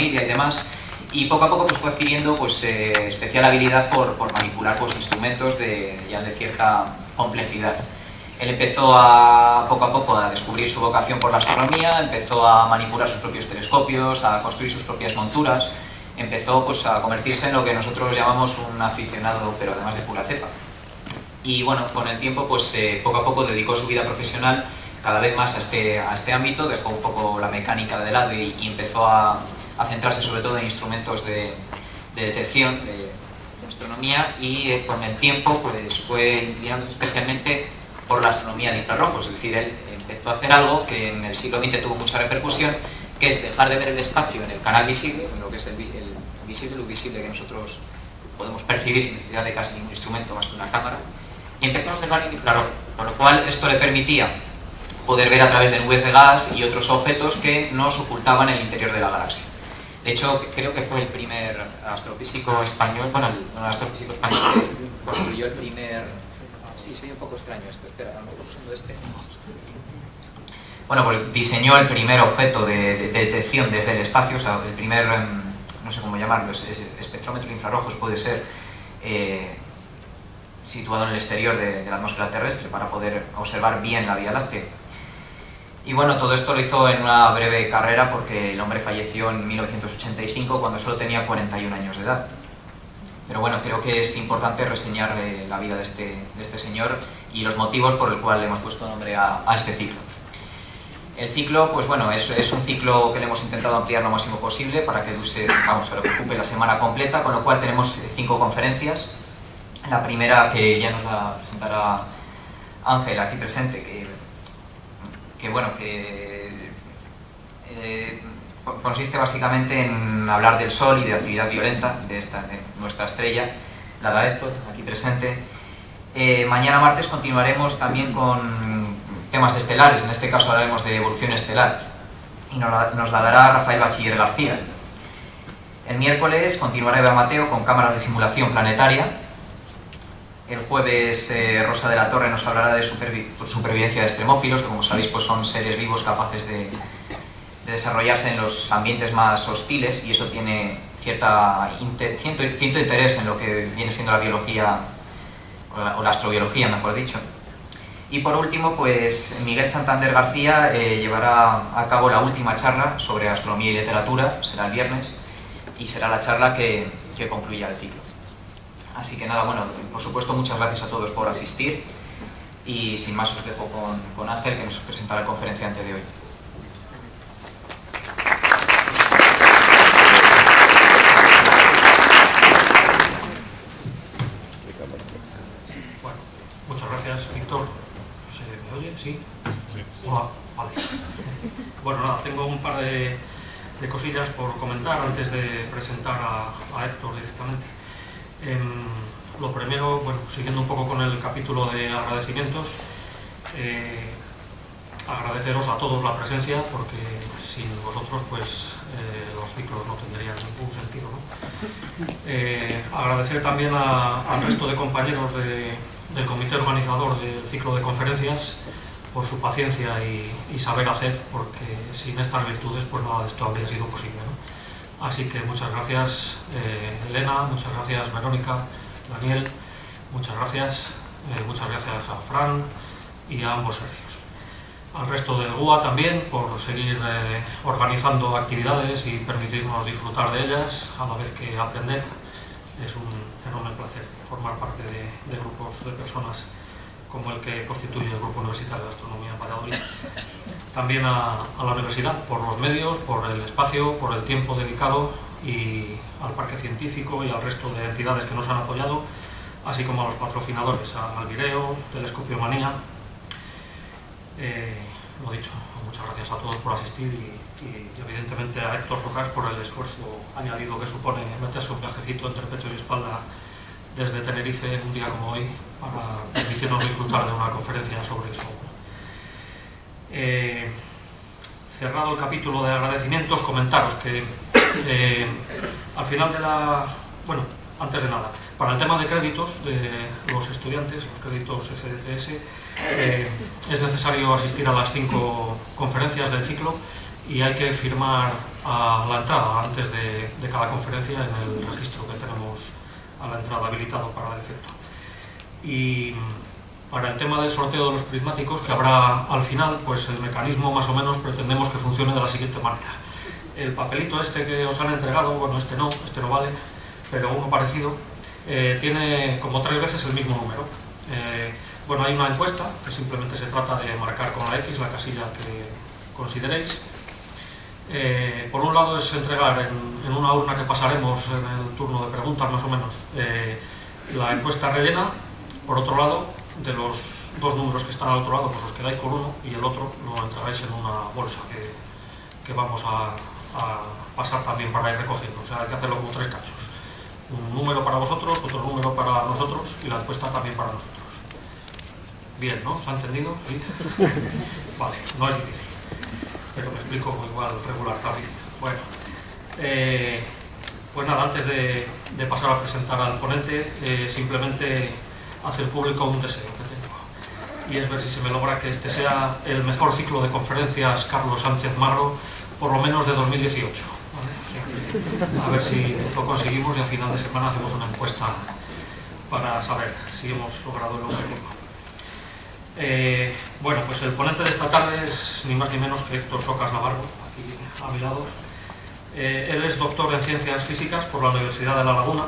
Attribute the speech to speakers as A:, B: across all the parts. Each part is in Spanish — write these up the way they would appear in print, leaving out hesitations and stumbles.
A: familia y demás, y poco a poco pues, fue adquiriendo pues, especial habilidad por manipular pues, instrumentos ya de cierta complejidad. Él empezó poco a poco a descubrir su vocación por la astronomía, empezó a manipular sus propios telescopios, a construir sus propias monturas, empezó pues, a convertirse en lo que nosotros llamamos un aficionado, pero además de pura cepa. Y bueno, con el tiempo, pues poco a poco dedicó su vida profesional cada vez más a este ámbito, dejó un poco la mecánica de lado y empezó a centrarse sobre todo en instrumentos de detección de astronomía, y con el tiempo pues fue inclinándose especialmente por la astronomía de infrarrojos. Es decir, él empezó a hacer algo que en el siglo XX tuvo mucha repercusión, que es dejar de ver el espacio en el canal visible, en lo que es el visible que nosotros podemos percibir sin necesidad de casi ningún instrumento más que una cámara, y empezó a observar en infrarrojo, con lo cual esto le permitía poder ver a través de nubes de gas y otros objetos que nos ocultaban el interior de la galaxia. De hecho, creo que fue el primer astrofísico español, bueno, el astrofísico español que construyó el primer... Sí, soy un poco extraño esto, espera, a lo mejor usando este. Bueno, pues diseñó el primer objeto de detección desde el espacio, o sea, el primer, no sé cómo llamarlo, espectrómetro infrarrojos puede ser, situado en el exterior de la atmósfera terrestre para poder observar bien la Vía Láctea. Y bueno, todo esto lo hizo en una breve carrera porque el hombre falleció en 1985 cuando solo tenía 41 años de edad. Pero bueno, creo que es importante reseñar la vida de este señor y los motivos por el cual le hemos puesto nombre a este ciclo. El ciclo, pues bueno, es un ciclo que le hemos intentado ampliar lo máximo posible para que lo que ocupe la semana completa, con lo cual tenemos 5 conferencias. La primera, que ya nos la presentará Ángel, aquí presente, consiste básicamente en hablar del Sol y de actividad violenta de nuestra estrella, la de Héctor, aquí presente. Mañana martes continuaremos también con temas estelares, en este caso hablaremos de evolución estelar, y nos la dará Rafael Bachiller García. El miércoles continuará Eva Mateo con cámaras de simulación planetaria. El jueves Rosa de la Torre nos hablará de supervivencia de extremófilos, que como sabéis pues son seres vivos capaces de desarrollarse en los ambientes más hostiles, y eso tiene cierto interés en lo que viene siendo la biología, o la astrobiología, mejor dicho. Y por último, pues Miguel Santander García llevará a cabo la última charla sobre astronomía y literatura, será el viernes, y será la charla que concluya el ciclo. Así que nada, bueno, por supuesto muchas gracias a todos por asistir, y sin más os dejo con Ángel, que nos presentará el conferenciante de hoy.
B: Bueno, muchas gracias, Víctor. ¿Se me oye? ¿Sí? Sí. Hola, vale. Bueno, nada, tengo un par de cosillas por comentar antes de presentar a Héctor directamente. Lo primero, bueno, siguiendo un poco con el capítulo de agradecimientos, agradeceros a todos la presencia, porque sin vosotros pues los ciclos no tendrían ningún sentido, ¿no? Agradecer también al resto de compañeros del comité organizador del ciclo de conferencias por su paciencia y saber hacer, porque sin estas virtudes pues nada de esto habría sido posible, ¿no? Así que muchas gracias Elena, muchas gracias Verónica, Daniel, muchas gracias a Fran y a ambos socios. Al resto del GUA también por seguir organizando actividades y permitirnos disfrutar de ellas a la vez que aprender. Es un enorme placer formar parte de grupos de personas como el que constituye el Grupo Universitario de Astronomía en Valladolid. También a la universidad por los medios, por el espacio, por el tiempo dedicado, y al Parque Científico y al resto de entidades que nos han apoyado, así como a los patrocinadores, a Alvireo, Telescopio Manía. Lo dicho, muchas gracias a todos por asistir y evidentemente a Héctor Socas por el esfuerzo añadido que supone meterse un viajecito entre pecho y espalda desde Tenerife un día como hoy para permitirnos disfrutar de una conferencia sobre eso. Cerrado el capítulo de agradecimientos, comentaros que al final de bueno, antes de nada, para el tema de créditos de los estudiantes, los créditos SDCS, es necesario asistir a las 5 conferencias del ciclo, y hay que firmar a la entrada antes de cada conferencia en el registro que tenemos a la entrada habilitado para el efecto. Y para el tema del sorteo de los prismáticos, que habrá al final, pues el mecanismo más o menos pretendemos que funcione de la siguiente manera. El papelito este que os han entregado, bueno, este no vale, pero uno parecido, tiene como 3 veces el mismo número. Bueno, hay una encuesta que simplemente se trata de marcar con la X la casilla que consideréis. Por un lado es entregar en una urna que pasaremos en el turno de preguntas más o menos la encuesta rellena. Por otro lado, de los 2 números que están al otro lado, pues os quedáis con uno y el otro lo entregáis en una bolsa que vamos a pasar también para ir recogiendo. O sea, hay que hacerlo como 3 cachos. Un número para vosotros, otro número para nosotros y la encuesta también para nosotros. Bien, ¿no? ¿Se ha entendido? ¿Sí? Vale, no es difícil, pero me explico igual regular también. Bueno, pues nada, antes de pasar a presentar al ponente, simplemente hacer público un deseo que tengo, y es ver si se me logra que este sea el mejor ciclo de conferencias Carlos Sánchez Marro, por lo menos de 2018. ¿Vale? A ver si lo conseguimos y a final de semana hacemos una encuesta para saber si hemos logrado el objetivo. Bueno, pues el ponente de esta tarde es ni más ni menos que Héctor Socas Navarro, aquí a mi lado. Él es doctor en Ciencias Físicas por la Universidad de La Laguna,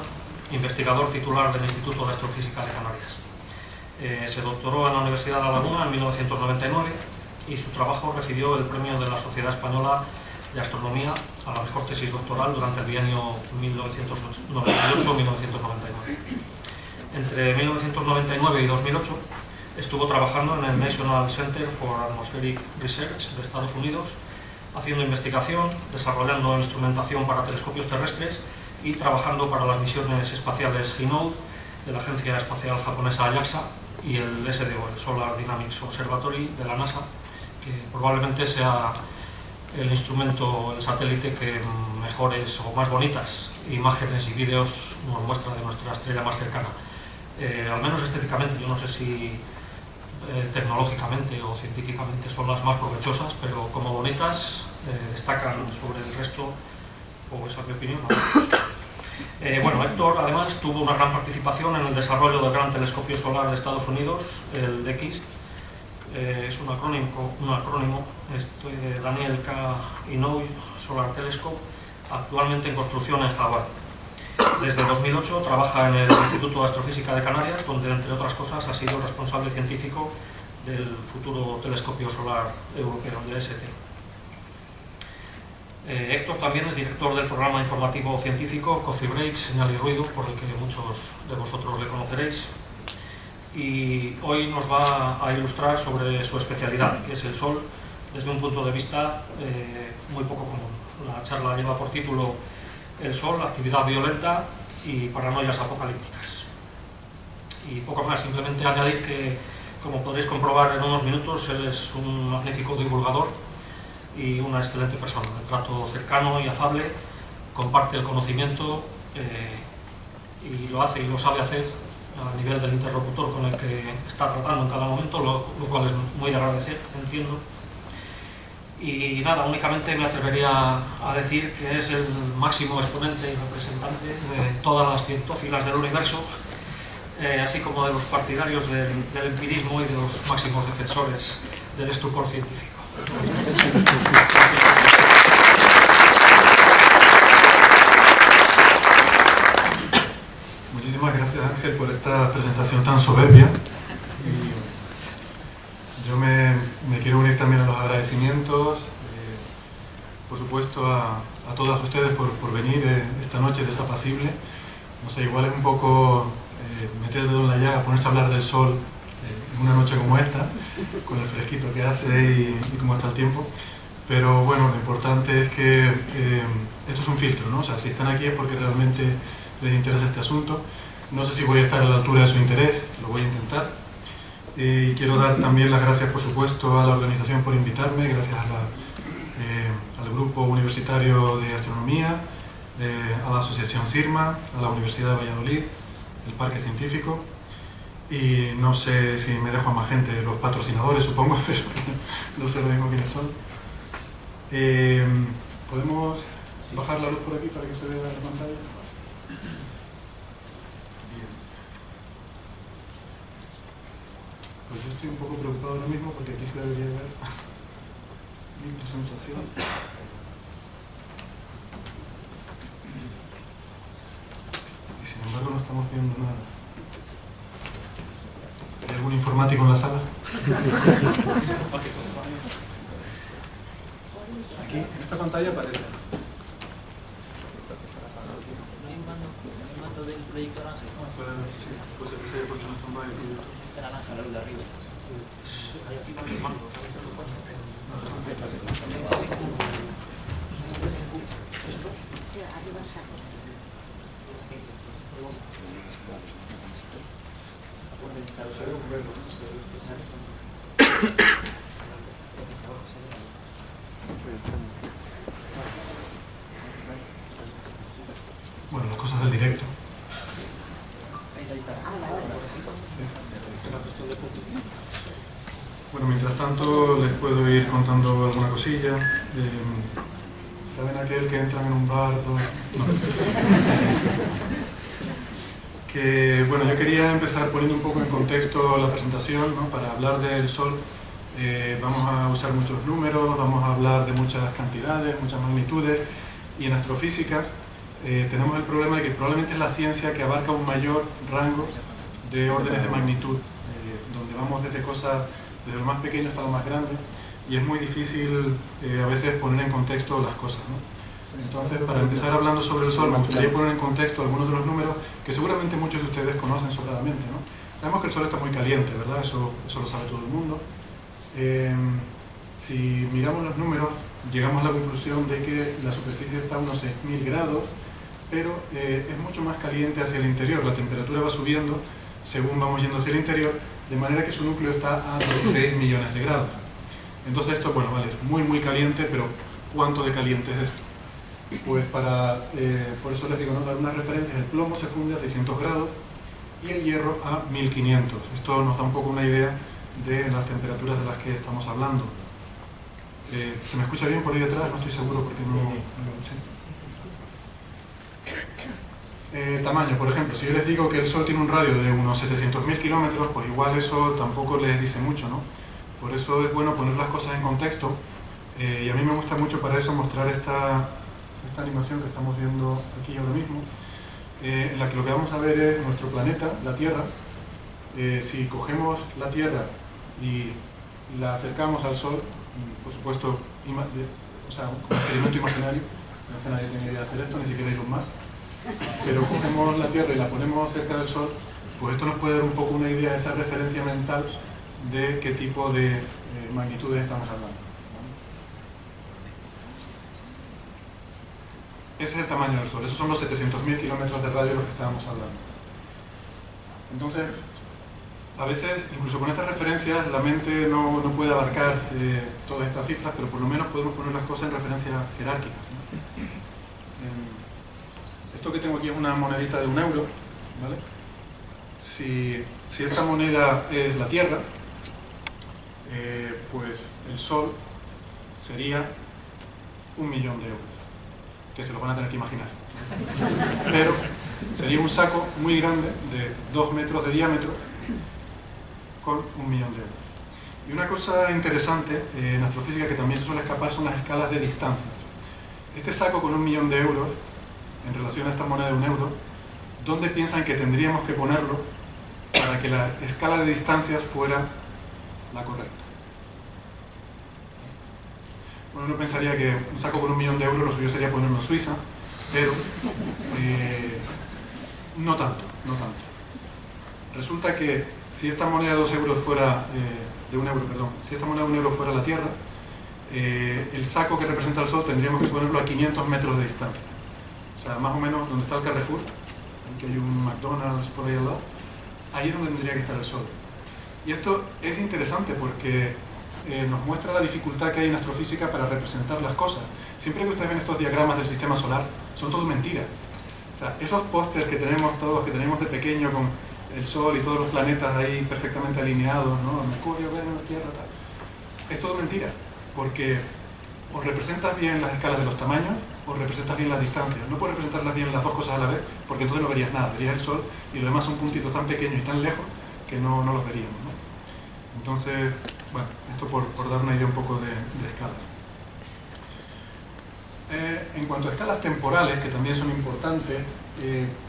B: investigador titular del Instituto de Astrofísica de Canarias. Se doctoró en la Universidad de La Laguna en 1999 y su trabajo recibió el premio de la Sociedad Española de Astronomía a la mejor tesis doctoral durante el bienio 1998-1999. Entre 1999 y 2008 estuvo trabajando en el National Center for Atmospheric Research de Estados Unidos, haciendo investigación, desarrollando instrumentación para telescopios terrestres y trabajando para las misiones espaciales HINODE de la Agencia Espacial Japonesa JAXA y el SDO, el Solar Dynamics Observatory de la NASA, que probablemente sea el instrumento, el satélite que mejores o más bonitas imágenes y vídeos nos muestra de nuestra estrella más cercana. Al menos estéticamente, yo no sé si tecnológicamente o científicamente son las más provechosas, pero como bonitas destacan sobre el resto, o esa es mi opinión. Bueno, Héctor además tuvo una gran participación en el desarrollo del Gran Telescopio Solar de Estados Unidos, el DXIST. Es un acrónimo de Daniel K. Inouye Solar Telescope, actualmente en construcción en Hawái. Desde 2008 trabaja en el Instituto de Astrofísica de Canarias, donde entre otras cosas ha sido responsable científico del futuro telescopio solar europeo, el EST. Héctor también es director del programa informativo científico Coffee Break, Señal y Ruido, por el que muchos de vosotros le conoceréis. Y hoy nos va a ilustrar sobre su especialidad, que es el Sol, desde un punto de vista muy poco común. La charla lleva por título El Sol, actividad violenta y paranoias apocalípticas. Y poco más, simplemente añadir que, como podréis comprobar en unos minutos, él es un magnífico divulgador y una excelente persona, de trato cercano y afable, comparte el conocimiento y lo hace y lo sabe hacer a nivel del interlocutor con el que está tratando en cada momento, lo cual es muy de agradecer, entiendo. Y nada, únicamente me atrevería a decir que es el máximo exponente y representante de todas las cientófilas del universo, así como de los partidarios del empirismo y de los máximos defensores del estupor científico.
C: Muchísimas gracias, Ángel, por esta presentación tan soberbia. Y yo me quiero unir también a los agradecimientos, por supuesto, a todas ustedes por venir esta noche desapacible. No sé, igual es un poco meter el dedo en la llaga, ponerse a hablar del sol en una noche como esta, con el fresquito que hace y cómo está el tiempo. Pero bueno, lo importante es que esto es un filtro, ¿no? O sea, si están aquí es porque realmente les interesa este asunto. No sé si voy a estar a la altura de su interés, lo voy a intentar. Y quiero dar también las gracias, por supuesto, a la organización por invitarme, gracias al Grupo Universitario de Astronomía, a la Asociación CIRMA, a la Universidad de Valladolid, el Parque Científico, y no sé si me dejo a más gente, los patrocinadores supongo, pero no sé lo mismo quiénes son. ¿Podemos bajar la luz por aquí para que se vea la pantalla? Bien. Pues yo estoy un poco preocupado ahora mismo porque aquí se debería ver mi presentación. Y sin embargo no estamos viendo nada. ¿Hay algún informático en la sala? Aquí, en esta pantalla aparece.
D: ¿No hay un mando del proyecto naranja?
C: Sí, pues el que se porque no están varios proyectos.
D: Está naranja, la luz de arriba.
B: Hay aquí varios mandos, ¿sabes?
C: Se ve un verbo, ¿no? Bueno, las cosas del directo.
D: Ahí está.
C: Bueno, mientras tanto les puedo ir contando alguna cosilla. ¿Saben aquel que entran en un bar? No. Que, bueno, yo quería empezar poniendo un poco en contexto la presentación, ¿no? Para hablar del Sol vamos a usar muchos números, vamos a hablar de muchas cantidades, muchas magnitudes, y en astrofísica tenemos el problema de que probablemente es la ciencia que abarca un mayor rango de órdenes de magnitud, donde vamos desde cosas, desde lo más pequeño hasta lo más grande, y es muy difícil a veces poner en contexto las cosas, ¿no? Entonces, para empezar hablando sobre el Sol, me gustaría poner en contexto algunos de los números que seguramente muchos de ustedes conocen sobradamente, ¿no? Sabemos que el Sol está muy caliente, ¿verdad? Eso lo sabe todo el mundo. Si miramos los números, llegamos a la conclusión de que la superficie está a unos 6.000 grados, pero es mucho más caliente hacia el interior. La temperatura va subiendo según vamos yendo hacia el interior, de manera que su núcleo está a 16 millones de grados. Entonces esto, bueno, vale, es muy caliente, pero ¿cuánto de caliente es esto? Pues por eso les digo, ¿no? Dar unas referencias: el plomo se funde a 600 grados y el hierro a 1500. Esto nos da un poco una idea de las temperaturas de las que estamos hablando. ¿Se me escucha bien por ahí detrás? No estoy seguro porque no lo sé. Tamaño, por ejemplo, si yo les digo que el Sol tiene un radio de unos 700.000 kilómetros, pues igual eso tampoco les dice mucho, ¿no? Por eso es bueno poner las cosas en contexto, y a mí me gusta mucho para eso mostrar esta animación que estamos viendo aquí ahora mismo, en la que lo que vamos a ver es nuestro planeta, la Tierra. Si cogemos la Tierra y la acercamos al Sol, por supuesto, o sea, como experimento imaginario, no es que nadie tiene idea de hacer esto, ni siquiera Elon Musk, pero cogemos la Tierra y la ponemos cerca del Sol, pues esto nos puede dar un poco una idea, esa referencia mental de qué tipo de magnitudes estamos hablando. Ese es el tamaño del Sol, esos son los 700.000 kilómetros de radio de los que estábamos hablando. Entonces, a veces, incluso con estas referencias, la mente no puede abarcar todas estas cifras, pero por lo menos podemos poner las cosas en referencias jerárquicas, ¿no? Esto que tengo aquí es una monedita de 1 euro, ¿vale? Si esta moneda es la Tierra, pues el Sol sería 1.000.000 de euros, que se lo van a tener que imaginar. Pero sería un saco muy grande, de 2 metros de diámetro, con 1.000.000 de euros. Y una cosa interesante en astrofísica que también se suele escapar son las escalas de distancia. Este saco con 1.000.000 de euros, en relación a esta moneda de 1 euro, ¿dónde piensan que tendríamos que ponerlo para que la escala de distancias fuera la correcta? Bueno, uno pensaría que un saco con 1.000.000 de euros lo suyo sería ponerlo en Suiza, pero no tanto. Resulta que si esta moneda de 2 euros fuera, si esta moneda de 1 euro fuera la Tierra, el saco que representa el Sol tendríamos que ponerlo a 500 metros de distancia. O sea, más o menos donde está el Carrefour, que hay un McDonald's por ahí al lado, ahí es donde tendría que estar el Sol. Y esto es interesante porque nos muestra la dificultad que hay en astrofísica para representar las cosas. Siempre que ustedes ven estos diagramas del sistema solar, son todo mentira. O sea, esos pósters que tenemos todos, que tenemos de pequeño con el Sol y todos los planetas ahí perfectamente alineados, ¿no? Mercurio, Venus, Tierra, tal. Es todo mentira, porque o representas bien las escalas de los tamaños o representas bien las distancias. No puedes representarlas bien las dos cosas a la vez, porque entonces no verías nada, verías el Sol y lo demás son puntitos tan pequeños y tan lejos que no los veríamos, ¿no? Entonces, bueno, esto por dar una idea un poco de escalas. En cuanto a escalas temporales, que también son importantes,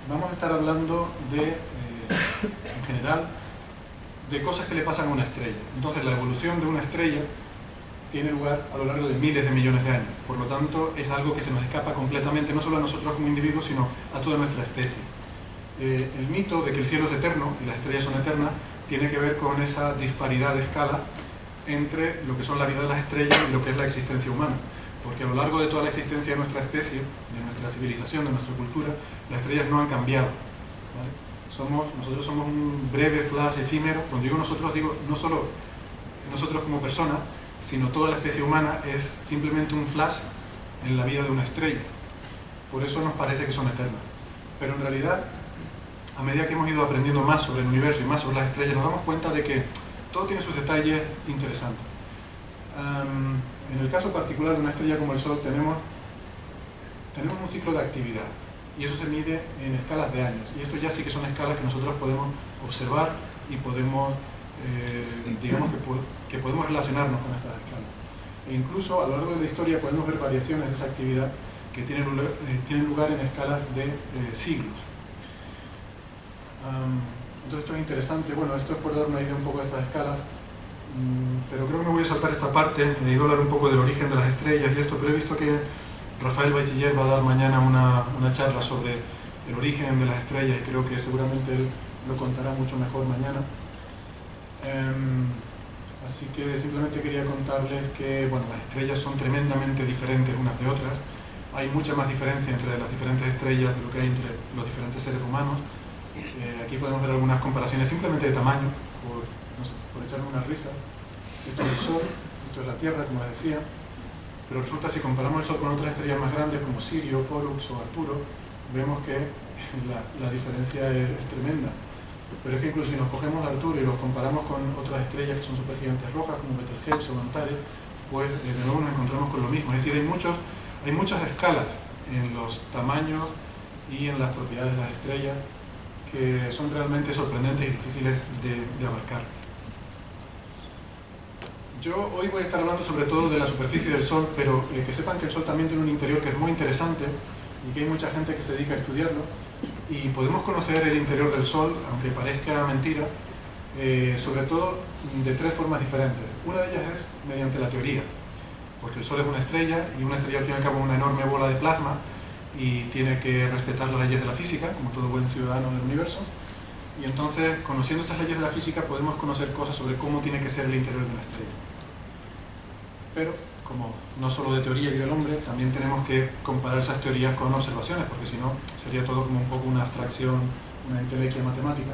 C: vamos a estar hablando en general, de cosas que le pasan a una estrella. Entonces, la evolución de una estrella tiene lugar a lo largo de miles de millones de años. Por lo tanto, es algo que se nos escapa completamente, no solo a nosotros como individuos, sino a toda nuestra especie. El mito de que el cielo es eterno y las estrellas son eternas tiene que ver con esa disparidad de escala entre lo que son la vida de las estrellas y lo que es la existencia humana. Porque a lo largo de toda la existencia de nuestra especie, de nuestra civilización, de nuestra cultura, las estrellas no han cambiado, ¿vale? Nosotros somos un breve flash efímero. Cuando digo nosotros, digo no solo nosotros como personas, sino toda la especie humana es simplemente un flash en la vida de una estrella. Por eso nos parece que son eternas. Pero en realidad, a medida que hemos ido aprendiendo más sobre el universo y más sobre las estrellas, nos damos cuenta de que todo tiene sus detalles interesantes. En el caso particular de una estrella como el Sol tenemos un ciclo de actividad y eso se mide en escalas de años, y esto ya sí que son escalas que nosotros podemos observar y podemos, digamos que podemos relacionarnos con estas escalas. E incluso a lo largo de la historia podemos ver variaciones de esa actividad que tienen lugar en escalas de siglos. Entonces esto es interesante. Bueno, esto es por dar una idea un poco de estas escalas. Pero creo que me voy a saltar esta parte. Iba a hablar un poco del origen de las estrellas y esto, pero he visto que Rafael Bachiller va a dar mañana una charla sobre el origen de las estrellas y creo que seguramente él lo contará mucho mejor mañana. Así que simplemente quería contarles que bueno, las estrellas son tremendamente diferentes unas de otras. Hay mucha más diferencia entre las diferentes estrellas de lo que hay entre los diferentes seres humanos. Aquí podemos ver algunas comparaciones simplemente de tamaño, por echarme una risa. Esto es el Sol, esto es la Tierra, como les decía, pero resulta si comparamos el Sol con otras estrellas más grandes como Sirio, Pollux o Arturo, vemos que la diferencia es tremenda. Pero es que incluso si nos cogemos a Arturo y los comparamos con otras estrellas que son supergigantes rojas como Betelgeuse o Antares, pues de nuevo nos encontramos con lo mismo. Es decir, hay muchas escalas en los tamaños y en las propiedades de las estrellas que son realmente sorprendentes y difíciles de abarcar. Yo hoy voy a estar hablando sobre todo de la superficie del Sol, pero que sepan que el Sol también tiene un interior que es muy interesante y que hay mucha gente que se dedica a estudiarlo, y podemos conocer el interior del Sol, aunque parezca mentira, sobre todo de tres formas diferentes. Una de ellas es mediante la teoría, porque el Sol es una estrella y una estrella al fin y al cabo es una enorme bola de plasma y tiene que respetar las leyes de la física, como todo buen ciudadano del universo. Y entonces, conociendo estas leyes de la física, podemos conocer cosas sobre cómo tiene que ser el interior de una estrella. Pero, como no solo de teoría vive el hombre, también tenemos que comparar esas teorías con observaciones, porque si no, sería todo como un poco una abstracción, una entelequia matemática.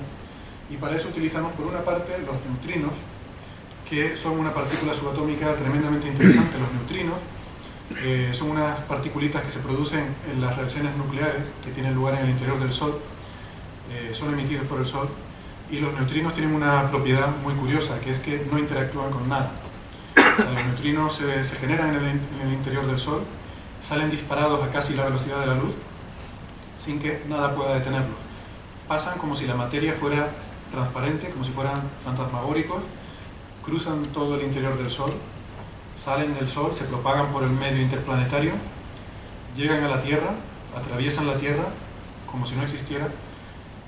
C: Y para eso utilizamos, por una parte, los neutrinos, que son una partícula subatómica tremendamente interesante. Los neutrinos son unas particulitas que se producen en las reacciones nucleares que tienen lugar en el interior del Sol, son emitidos por el Sol, y los neutrinos tienen una propiedad muy curiosa, que es que no interactúan con nada. O sea, los neutrinos se generan en el interior del Sol, salen disparados a casi la velocidad de la luz, sin que nada pueda detenerlos. Pasan como si la materia fuera transparente, como si fueran fantasmagóricos, cruzan todo el interior del Sol, salen del Sol, se propagan por el medio interplanetario, llegan a la Tierra, atraviesan la Tierra como si no existiera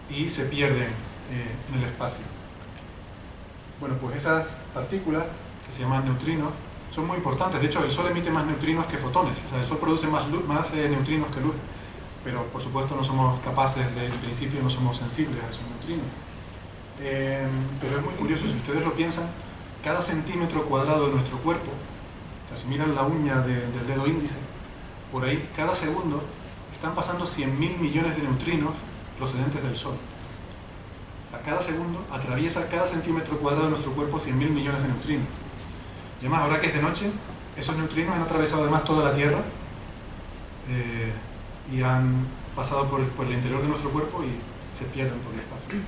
C: y se pierden en el espacio. Bueno, pues esas partículas, que se llaman neutrinos, son muy importantes. De hecho, el Sol emite más neutrinos que fotones. O sea, el Sol produce más neutrinos que luz. Pero, por supuesto, no somos capaces, en principio, no somos sensibles a esos neutrinos. Pero es muy curioso, si ustedes lo piensan, cada centímetro cuadrado de nuestro cuerpo, o sea, si miran la uña del dedo índice, por ahí, cada segundo, están pasando 100.000 millones de neutrinos procedentes del Sol. O sea, cada segundo atraviesa cada centímetro cuadrado de nuestro cuerpo 100.000 millones de neutrinos. Y además, ahora que es de noche, esos neutrinos han atravesado además toda la Tierra y han pasado por el interior de nuestro cuerpo y se pierden por el espacio.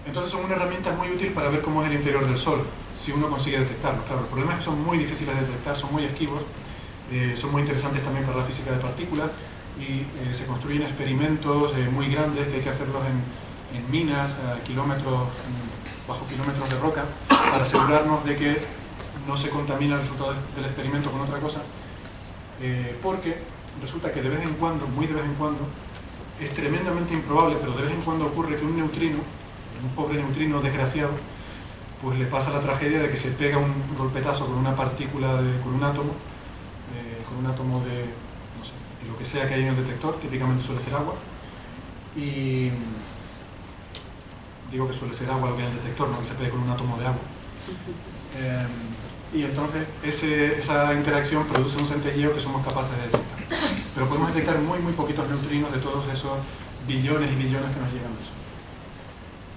C: Entonces son una herramienta muy útil para ver cómo es el interior del Sol, si uno consigue detectarlo. Claro, el problema es que son muy difíciles de detectar, son muy esquivos, son muy interesantes también para la física de partículas y se construyen experimentos muy grandes que hay que hacerlos en minas, bajo kilómetros de roca, para asegurarnos de que no se contamina el resultado del experimento con otra cosa, porque resulta que de vez en cuando, muy de vez en cuando, es tremendamente improbable, pero de vez en cuando ocurre que un neutrino, un pobre neutrino desgraciado, pues le pasa la tragedia de que se pega un golpetazo con una partícula, con un átomo de, no sé, de lo que sea que hay en el detector, típicamente suele ser agua, y digo que suele ser agua lo que hay en el detector, no que se pegue con un átomo de agua. Y entonces esa interacción produce un centelleo que somos capaces de detectar. Pero podemos detectar muy poquitos neutrinos de todos esos billones y billones que nos llegan del Sol.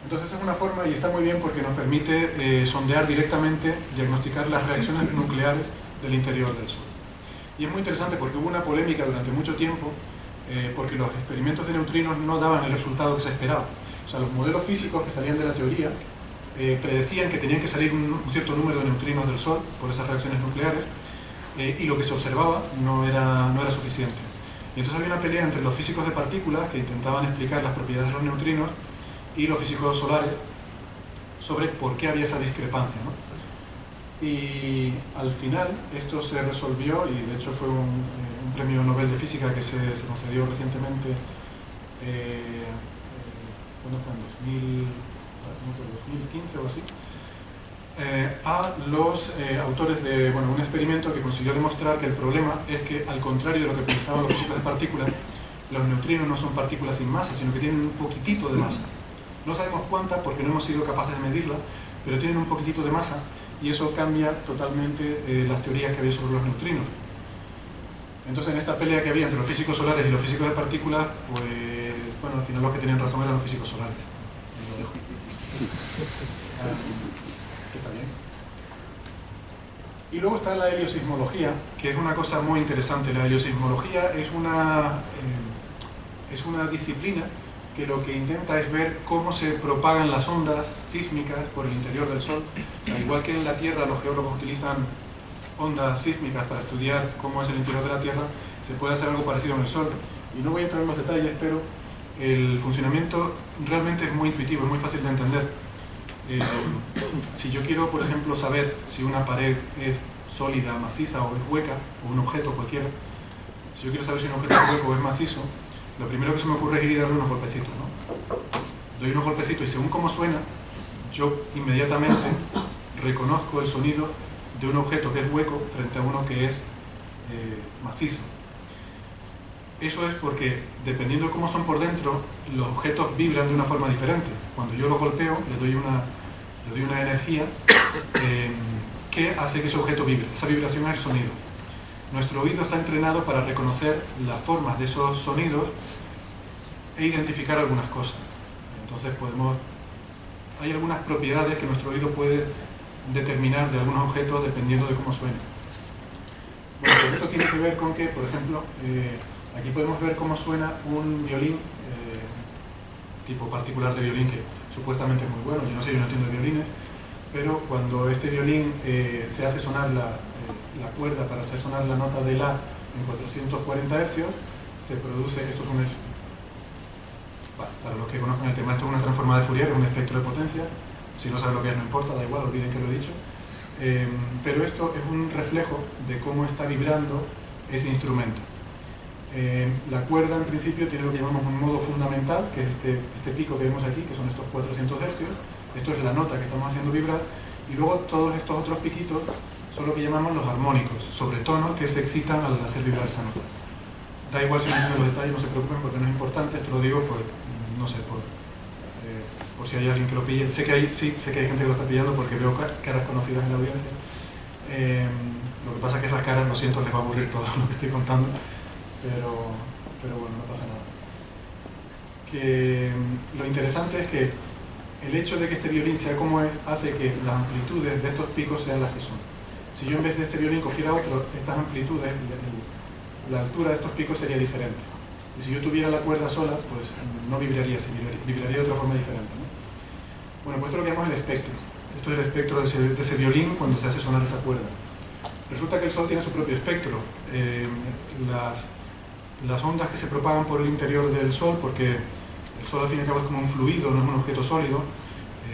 C: Entonces es una forma, y está muy bien porque nos permite sondear directamente, diagnosticar las reacciones nucleares del interior del Sol. Y es muy interesante porque hubo una polémica durante mucho tiempo porque los experimentos de neutrinos no daban el resultado que se esperaba. O sea, los modelos físicos que salían de la teoría predecían que tenían que salir un cierto número de neutrinos del Sol por esas reacciones nucleares y lo que se observaba no era suficiente. Y entonces había una pelea entre los físicos de partículas que intentaban explicar las propiedades de los neutrinos y los físicos solares sobre por qué había esa discrepancia, ¿no? Y al final esto se resolvió y de hecho fue un premio Nobel de Física que se concedió recientemente, ¿cuándo fue? En 2015 o así, a los autores de un experimento que consiguió demostrar que el problema es que, al contrario de lo que pensaban los físicos de partículas, los neutrinos no son partículas sin masa, sino que tienen un poquitito de masa. No sabemos cuánta porque no hemos sido capaces de medirla, pero tienen un poquitito de masa y eso cambia totalmente las teorías que había sobre los neutrinos. Entonces, en esta pelea que había entre los físicos solares y los físicos de partículas, pues, al final los que tenían razón eran los físicos solares. Está bien. Y luego está la heliosismología, que es una cosa muy interesante. La heliosismología es una disciplina que lo que intenta es ver cómo se propagan las ondas sísmicas por el interior del Sol. Al igual que en la Tierra los geólogos utilizan ondas sísmicas para estudiar cómo es el interior de la Tierra, se puede hacer algo parecido en el Sol. Y no voy a entrar en los detalles, pero el funcionamiento realmente es muy intuitivo, es muy fácil de entender. Si yo quiero, por ejemplo, saber si una pared es sólida, maciza o es hueca, o un objeto cualquiera, si yo quiero saber si un objeto es hueco o es macizo, lo primero que se me ocurre es ir y darle unos golpecitos, ¿no? Doy unos golpecitos y según cómo suena, yo inmediatamente reconozco el sonido de un objeto que es hueco frente a uno que es macizo. Eso es porque, dependiendo de cómo son por dentro, los objetos vibran de una forma diferente. Cuando yo los golpeo, les doy una energía que hace que ese objeto vibre. Esa vibración es el sonido. Nuestro oído está entrenado para reconocer las formas de esos sonidos e identificar algunas cosas. Entonces hay algunas propiedades que nuestro oído puede determinar de algunos objetos dependiendo de cómo suenen. Bueno, pues esto tiene que ver con que, por ejemplo, aquí podemos ver cómo suena un violín, tipo particular de violín que supuestamente es muy bueno. Yo no sé, yo no entiendo de violines, pero cuando este violín se hace sonar la cuerda para hacer sonar la nota de La en 440 Hz, se produce, esto es para los que conozcan el tema, esto es una transformada de Fourier, es un espectro de potencia. Si no saben lo que es, no importa, da igual, olviden que lo he dicho. Pero esto es un reflejo de cómo está vibrando ese instrumento. La cuerda en principio tiene lo que llamamos un modo fundamental, que es este pico que vemos aquí, que son estos 400 Hz. Esto es la nota que estamos haciendo vibrar, y luego todos estos otros piquitos son lo que llamamos los armónicos, sobretonos que se excitan al hacer vibrar esa nota. Da igual si no entienden los detalles, no se preocupen porque no es importante, esto lo digo por si hay alguien que lo pille. Sé que hay gente que lo está pillando porque veo caras conocidas en la audiencia. Lo que pasa es que esas caras, lo siento, les va a aburrir todo lo que estoy contando, pero bueno, no pasa nada. Lo interesante es que el hecho de que este violín sea como es, hace que las amplitudes de estos picos sean las que son. Si yo en vez de este violín cogiera otro, estas amplitudes, la altura de estos picos sería diferente. Y si yo tuviera la cuerda sola, pues no vibraría así, vibraría de otra forma diferente, ¿no? Bueno, pues esto es lo que llamamos el espectro. Esto es el espectro de ese violín cuando se hace sonar esa cuerda. Resulta que el Sol tiene su propio espectro. Las ondas que se propagan por el interior del Sol, porque el Sol al fin y al cabo es como un fluido, no es un objeto sólido.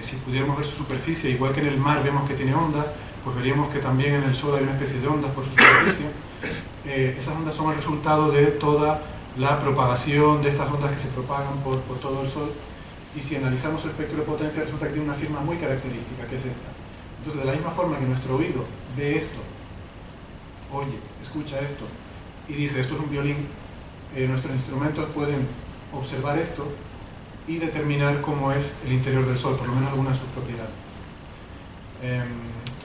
C: Si pudiéramos ver su superficie, igual que en el mar vemos que tiene ondas, pues veríamos que también en el Sol hay una especie de ondas por su superficie. Esas ondas son el resultado de toda la propagación de estas ondas que se propagan por todo el Sol. Y si analizamos su espectro de potencia, resulta que tiene una firma muy característica, que es esta. Entonces, de la misma forma que nuestro oído ve esto, oye, escucha esto, y dice, esto es un violín, nuestros instrumentos pueden observar esto y determinar cómo es el interior del Sol, por lo menos algunas de sus propiedades.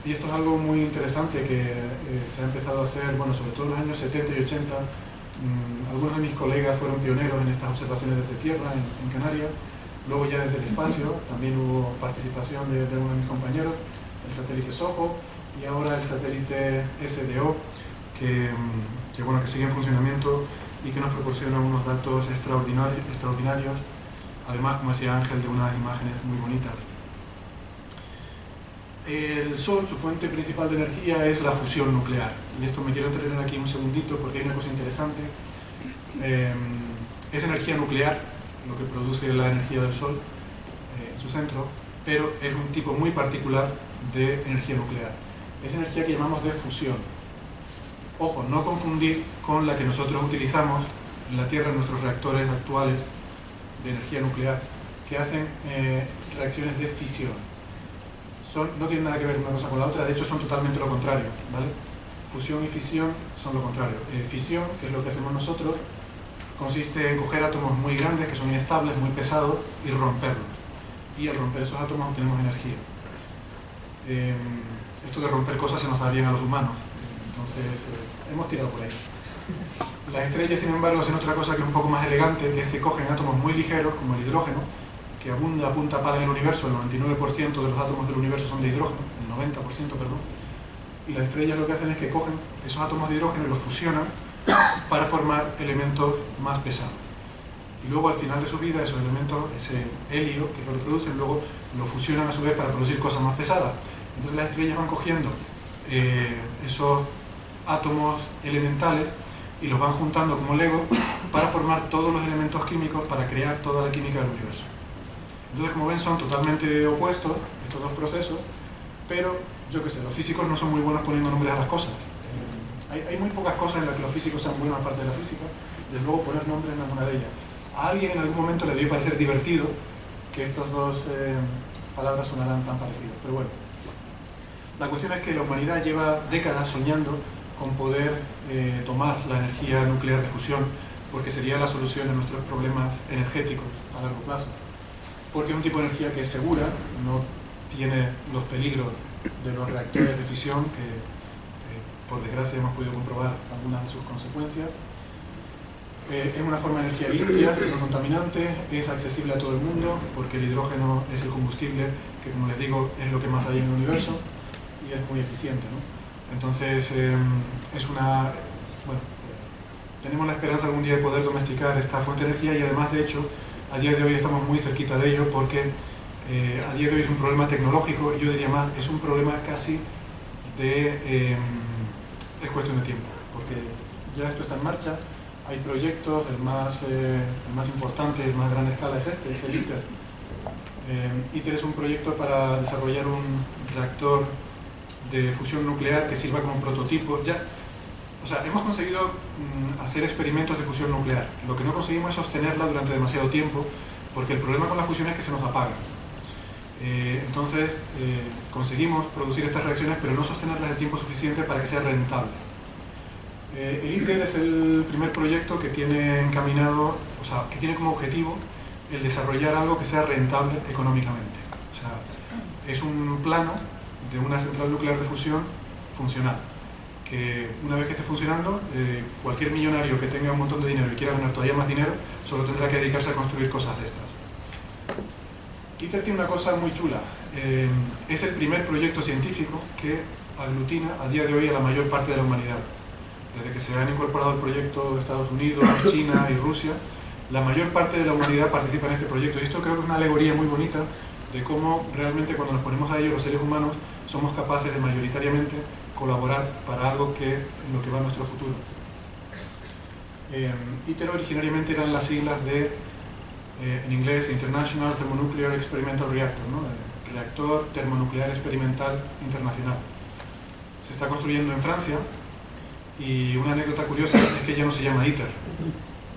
C: Y esto es algo muy interesante que se ha empezado a hacer, bueno, sobre todo en los años 70 y 80. Algunos de mis colegas fueron pioneros en estas observaciones desde tierra, en Canarias. Luego ya desde el espacio también hubo participación de uno de mis compañeros, el satélite SOHO, y ahora el satélite SDO, que sigue en funcionamiento y que nos proporciona unos datos extraordinarios, además, como decía Ángel, de unas imágenes muy bonitas. El Sol, su fuente principal de energía es la fusión nuclear, y esto me quiero entretener aquí un segundito porque hay una cosa interesante. Es energía nuclear lo que produce la energía del Sol en su centro, pero es un tipo muy particular de energía nuclear. Es energía que llamamos de fusión. Ojo, no confundir con la que nosotros utilizamos en la Tierra en nuestros reactores actuales de energía nuclear, que hacen reacciones de fisión. No tienen nada que ver una cosa con la otra, de hecho son totalmente lo contrario, ¿vale? Fusión y fisión son lo contrario. Fisión, que es lo que hacemos nosotros, consiste en coger átomos muy grandes, que son inestables, muy pesados, y romperlos. Y al romper esos átomos obtenemos energía. Esto de romper cosas se nos da bien a los humanos, entonces hemos tirado por ahí. Las estrellas, sin embargo, hacen otra cosa que es un poco más elegante, que es que cogen átomos muy ligeros, como el hidrógeno, que abunda a punta pala en el universo. El 99% de los átomos del universo son de hidrógeno, el 90%, perdón. Y las estrellas lo que hacen es que cogen esos átomos de hidrógeno y los fusionan para formar elementos más pesados. Y luego al final de su vida esos elementos, ese helio que lo producen, luego lo fusionan a su vez para producir cosas más pesadas. Entonces las estrellas van cogiendo esos átomos elementales y los van juntando como Lego para formar todos los elementos químicos para crear toda la química del universo. Entonces, como ven, son totalmente opuestos estos dos procesos, pero yo qué sé, los físicos no son muy buenos poniendo nombres a las cosas. Hay muy pocas cosas en las que los físicos sean buenas parte de la física, desde luego poner nombres en alguna de ellas. A alguien en algún momento le debió parecer divertido que estas dos palabras sonaran tan parecidas, pero bueno. La cuestión es que la humanidad lleva décadas soñando con poder tomar la energía nuclear de fusión, porque sería la solución a nuestros problemas energéticos a largo plazo. Porque es un tipo de energía que es segura, no tiene los peligros de los reactores de fisión, que por desgracia hemos podido comprobar algunas de sus consecuencias. Es una forma de energía limpia, no contaminante, es accesible a todo el mundo, porque el hidrógeno es el combustible que, como les digo, es lo que más hay en el universo, y es muy eficiente, ¿no? Entonces, tenemos la esperanza algún día de poder domesticar esta fuente de energía, y además, de hecho, a día de hoy estamos muy cerquita de ello, porque a día de hoy es un problema tecnológico, y yo diría más, es un problema casi de... es cuestión de tiempo, porque ya esto está en marcha, hay proyectos, el más importante, el más grande escala es el ITER. ITER es un proyecto para desarrollar un reactor de fusión nuclear que sirva como prototipo. Hemos conseguido hacer experimentos de fusión nuclear. Lo que no conseguimos es sostenerla durante demasiado tiempo, porque el problema con la fusión es que se nos apaga. Entonces, conseguimos producir estas reacciones, pero no sostenerlas el tiempo suficiente para que sea rentable. El ITER es el primer proyecto que tiene encaminado, que tiene como objetivo el desarrollar algo que sea rentable económicamente. Es un plano de una central nuclear de fusión funcional, que una vez que esté funcionando, cualquier millonario que tenga un montón de dinero y quiera ganar todavía más dinero, solo tendrá que dedicarse a construir cosas de estas. ITER tiene una cosa muy chula, es el primer proyecto científico que aglutina a día de hoy a la mayor parte de la humanidad. Desde que se han incorporado al proyecto de Estados Unidos, China y Rusia, la mayor parte de la humanidad participa en este proyecto, y esto creo que es una alegoría muy bonita de cómo realmente cuando nos ponemos a ello los seres humanos somos capaces de mayoritariamente colaborar para algo en lo que va nuestro futuro. ITER originariamente eran las siglas de, en inglés, International Thermonuclear Experimental Reactor, ¿no? Reactor Termonuclear Experimental Internacional. Se está construyendo en Francia y una anécdota curiosa es que ya no se llama ITER.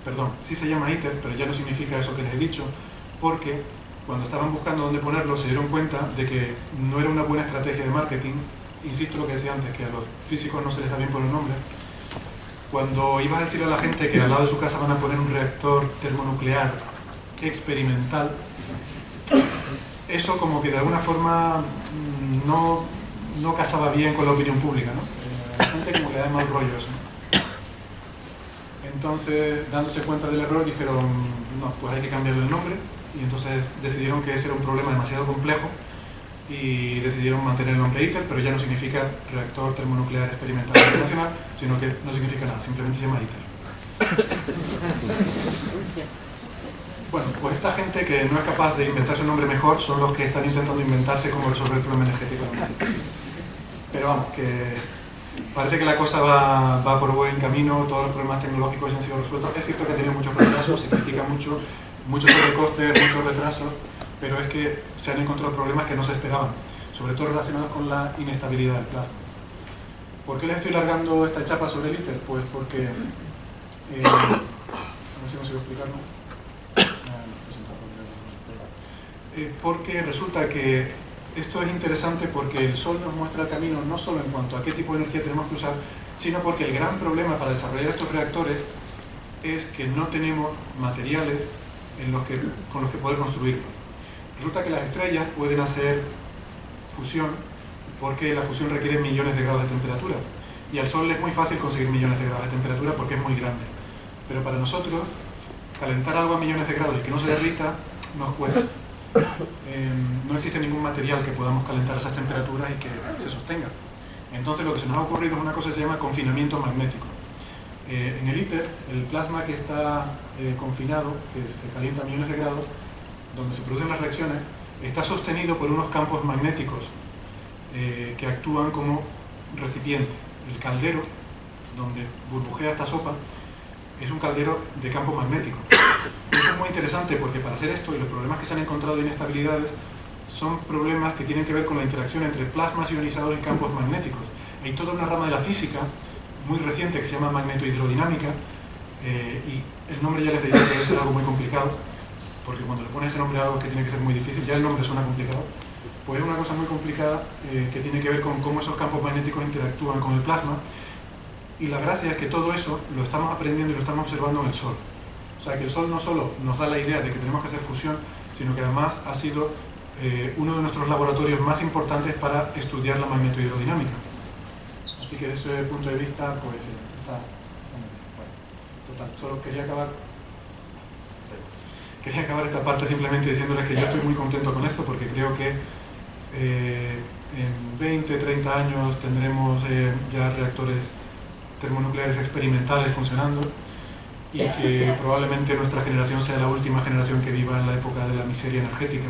C: Perdón, sí se llama ITER, pero ya no significa eso que les he dicho, porque cuando estaban buscando dónde ponerlo se dieron cuenta de que no era una buena estrategia de marketing. Insisto lo que decía antes, que a los físicos no se les da bien por el nombre. Cuando ibas a decirle a la gente que al lado de su casa van a poner un reactor termonuclear experimental, eso como que de alguna forma no casaba bien con la opinión pública, ¿no? A la gente como que le da mal rollo eso, ¿no? Entonces, dándose cuenta del error, dijeron, no, pues hay que cambiarle el nombre, y entonces decidieron que ese era un problema demasiado complejo y decidieron mantener el nombre ITER, pero ya no significa Reactor Termonuclear Experimental Internacional, sino que no significa nada, simplemente se llama ITER. Bueno, pues esta gente que no es capaz de inventarse un nombre mejor son los que están intentando inventarse cómo resolver el problema energético. Pero vamos, que parece que la cosa va por buen camino, todos los problemas tecnológicos ya han sido resueltos. Es cierto que ha tenido muchos retrasos, se critica mucho, muchos sobrecostes, muchos retrasos, pero es que se han encontrado problemas que no se esperaban, sobre todo relacionados con la inestabilidad del plasma. ¿Por qué les estoy largando esta chapa sobre el ITER? Pues porque, a ver si consigo explicarlo. Porque resulta que esto es interesante porque el Sol nos muestra el camino no solo en cuanto a qué tipo de energía tenemos que usar, sino porque el gran problema para desarrollar estos reactores es que no tenemos materiales con los que poder construirlos. Resulta que las estrellas pueden hacer fusión porque la fusión requiere millones de grados de temperatura y al Sol es muy fácil conseguir millones de grados de temperatura porque es muy grande. Pero para nosotros, calentar algo a millones de grados y que no se derrita nos cuesta. No existe ningún material que podamos calentar a esas temperaturas y que se sostenga. Entonces lo que se nos ha ocurrido es una cosa que se llama confinamiento magnético. En el ITER, el plasma que está confinado, que se calienta a millones de grados, donde se producen las reacciones, está sostenido por unos campos magnéticos que actúan como recipiente. El caldero, donde burbujea esta sopa, es un caldero de campo magnético. Esto es muy interesante porque para hacer esto y los problemas que se han encontrado de inestabilidades son problemas que tienen que ver con la interacción entre plasmas ionizados y campos magnéticos. Hay toda una rama de la física muy reciente que se llama magnetohidrodinámica y el nombre ya les diría que debe ser algo muy complicado porque cuando le pones ese nombre a algo que tiene que ser muy difícil, ya el nombre suena complicado, pues es una cosa muy complicada que tiene que ver con cómo esos campos magnéticos interactúan con el plasma. Y la gracia es que todo eso lo estamos aprendiendo y lo estamos observando en el Sol. O sea que el Sol no solo nos da la idea de que tenemos que hacer fusión, sino que además ha sido uno de nuestros laboratorios más importantes para estudiar la magnetohidrodinámica. Así que desde ese punto de vista, pues está muy bien. Bueno, total, solo quería acabar esta parte simplemente diciéndoles que yo estoy muy contento con esto porque creo que en 20, 30 años tendremos ya reactores termonucleares experimentales funcionando y que probablemente nuestra generación sea la última generación que viva en la época de la miseria energética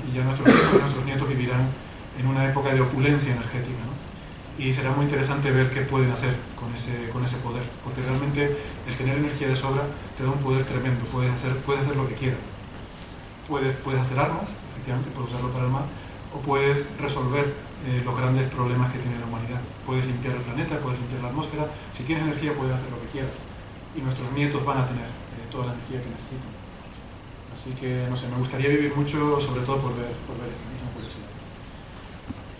C: y ya nuestros hijos y nuestros nietos vivirán en una época de opulencia energética, ¿no? Y será muy interesante ver qué pueden hacer con ese poder, porque realmente el tener energía de sobra te da un poder tremendo, puedes hacer lo que quieras. Puedes hacer armas, efectivamente, puedes usarlo para el mal, o puedes resolver los grandes problemas que tiene la humanidad. Puedes limpiar el planeta, puedes limpiar la atmósfera. Si tienes energía puedes hacer lo que quieras. Y nuestros nietos van a tener toda la energía que necesitan. Así que, no sé, me gustaría vivir mucho, sobre todo por ver esto, es una curiosidad.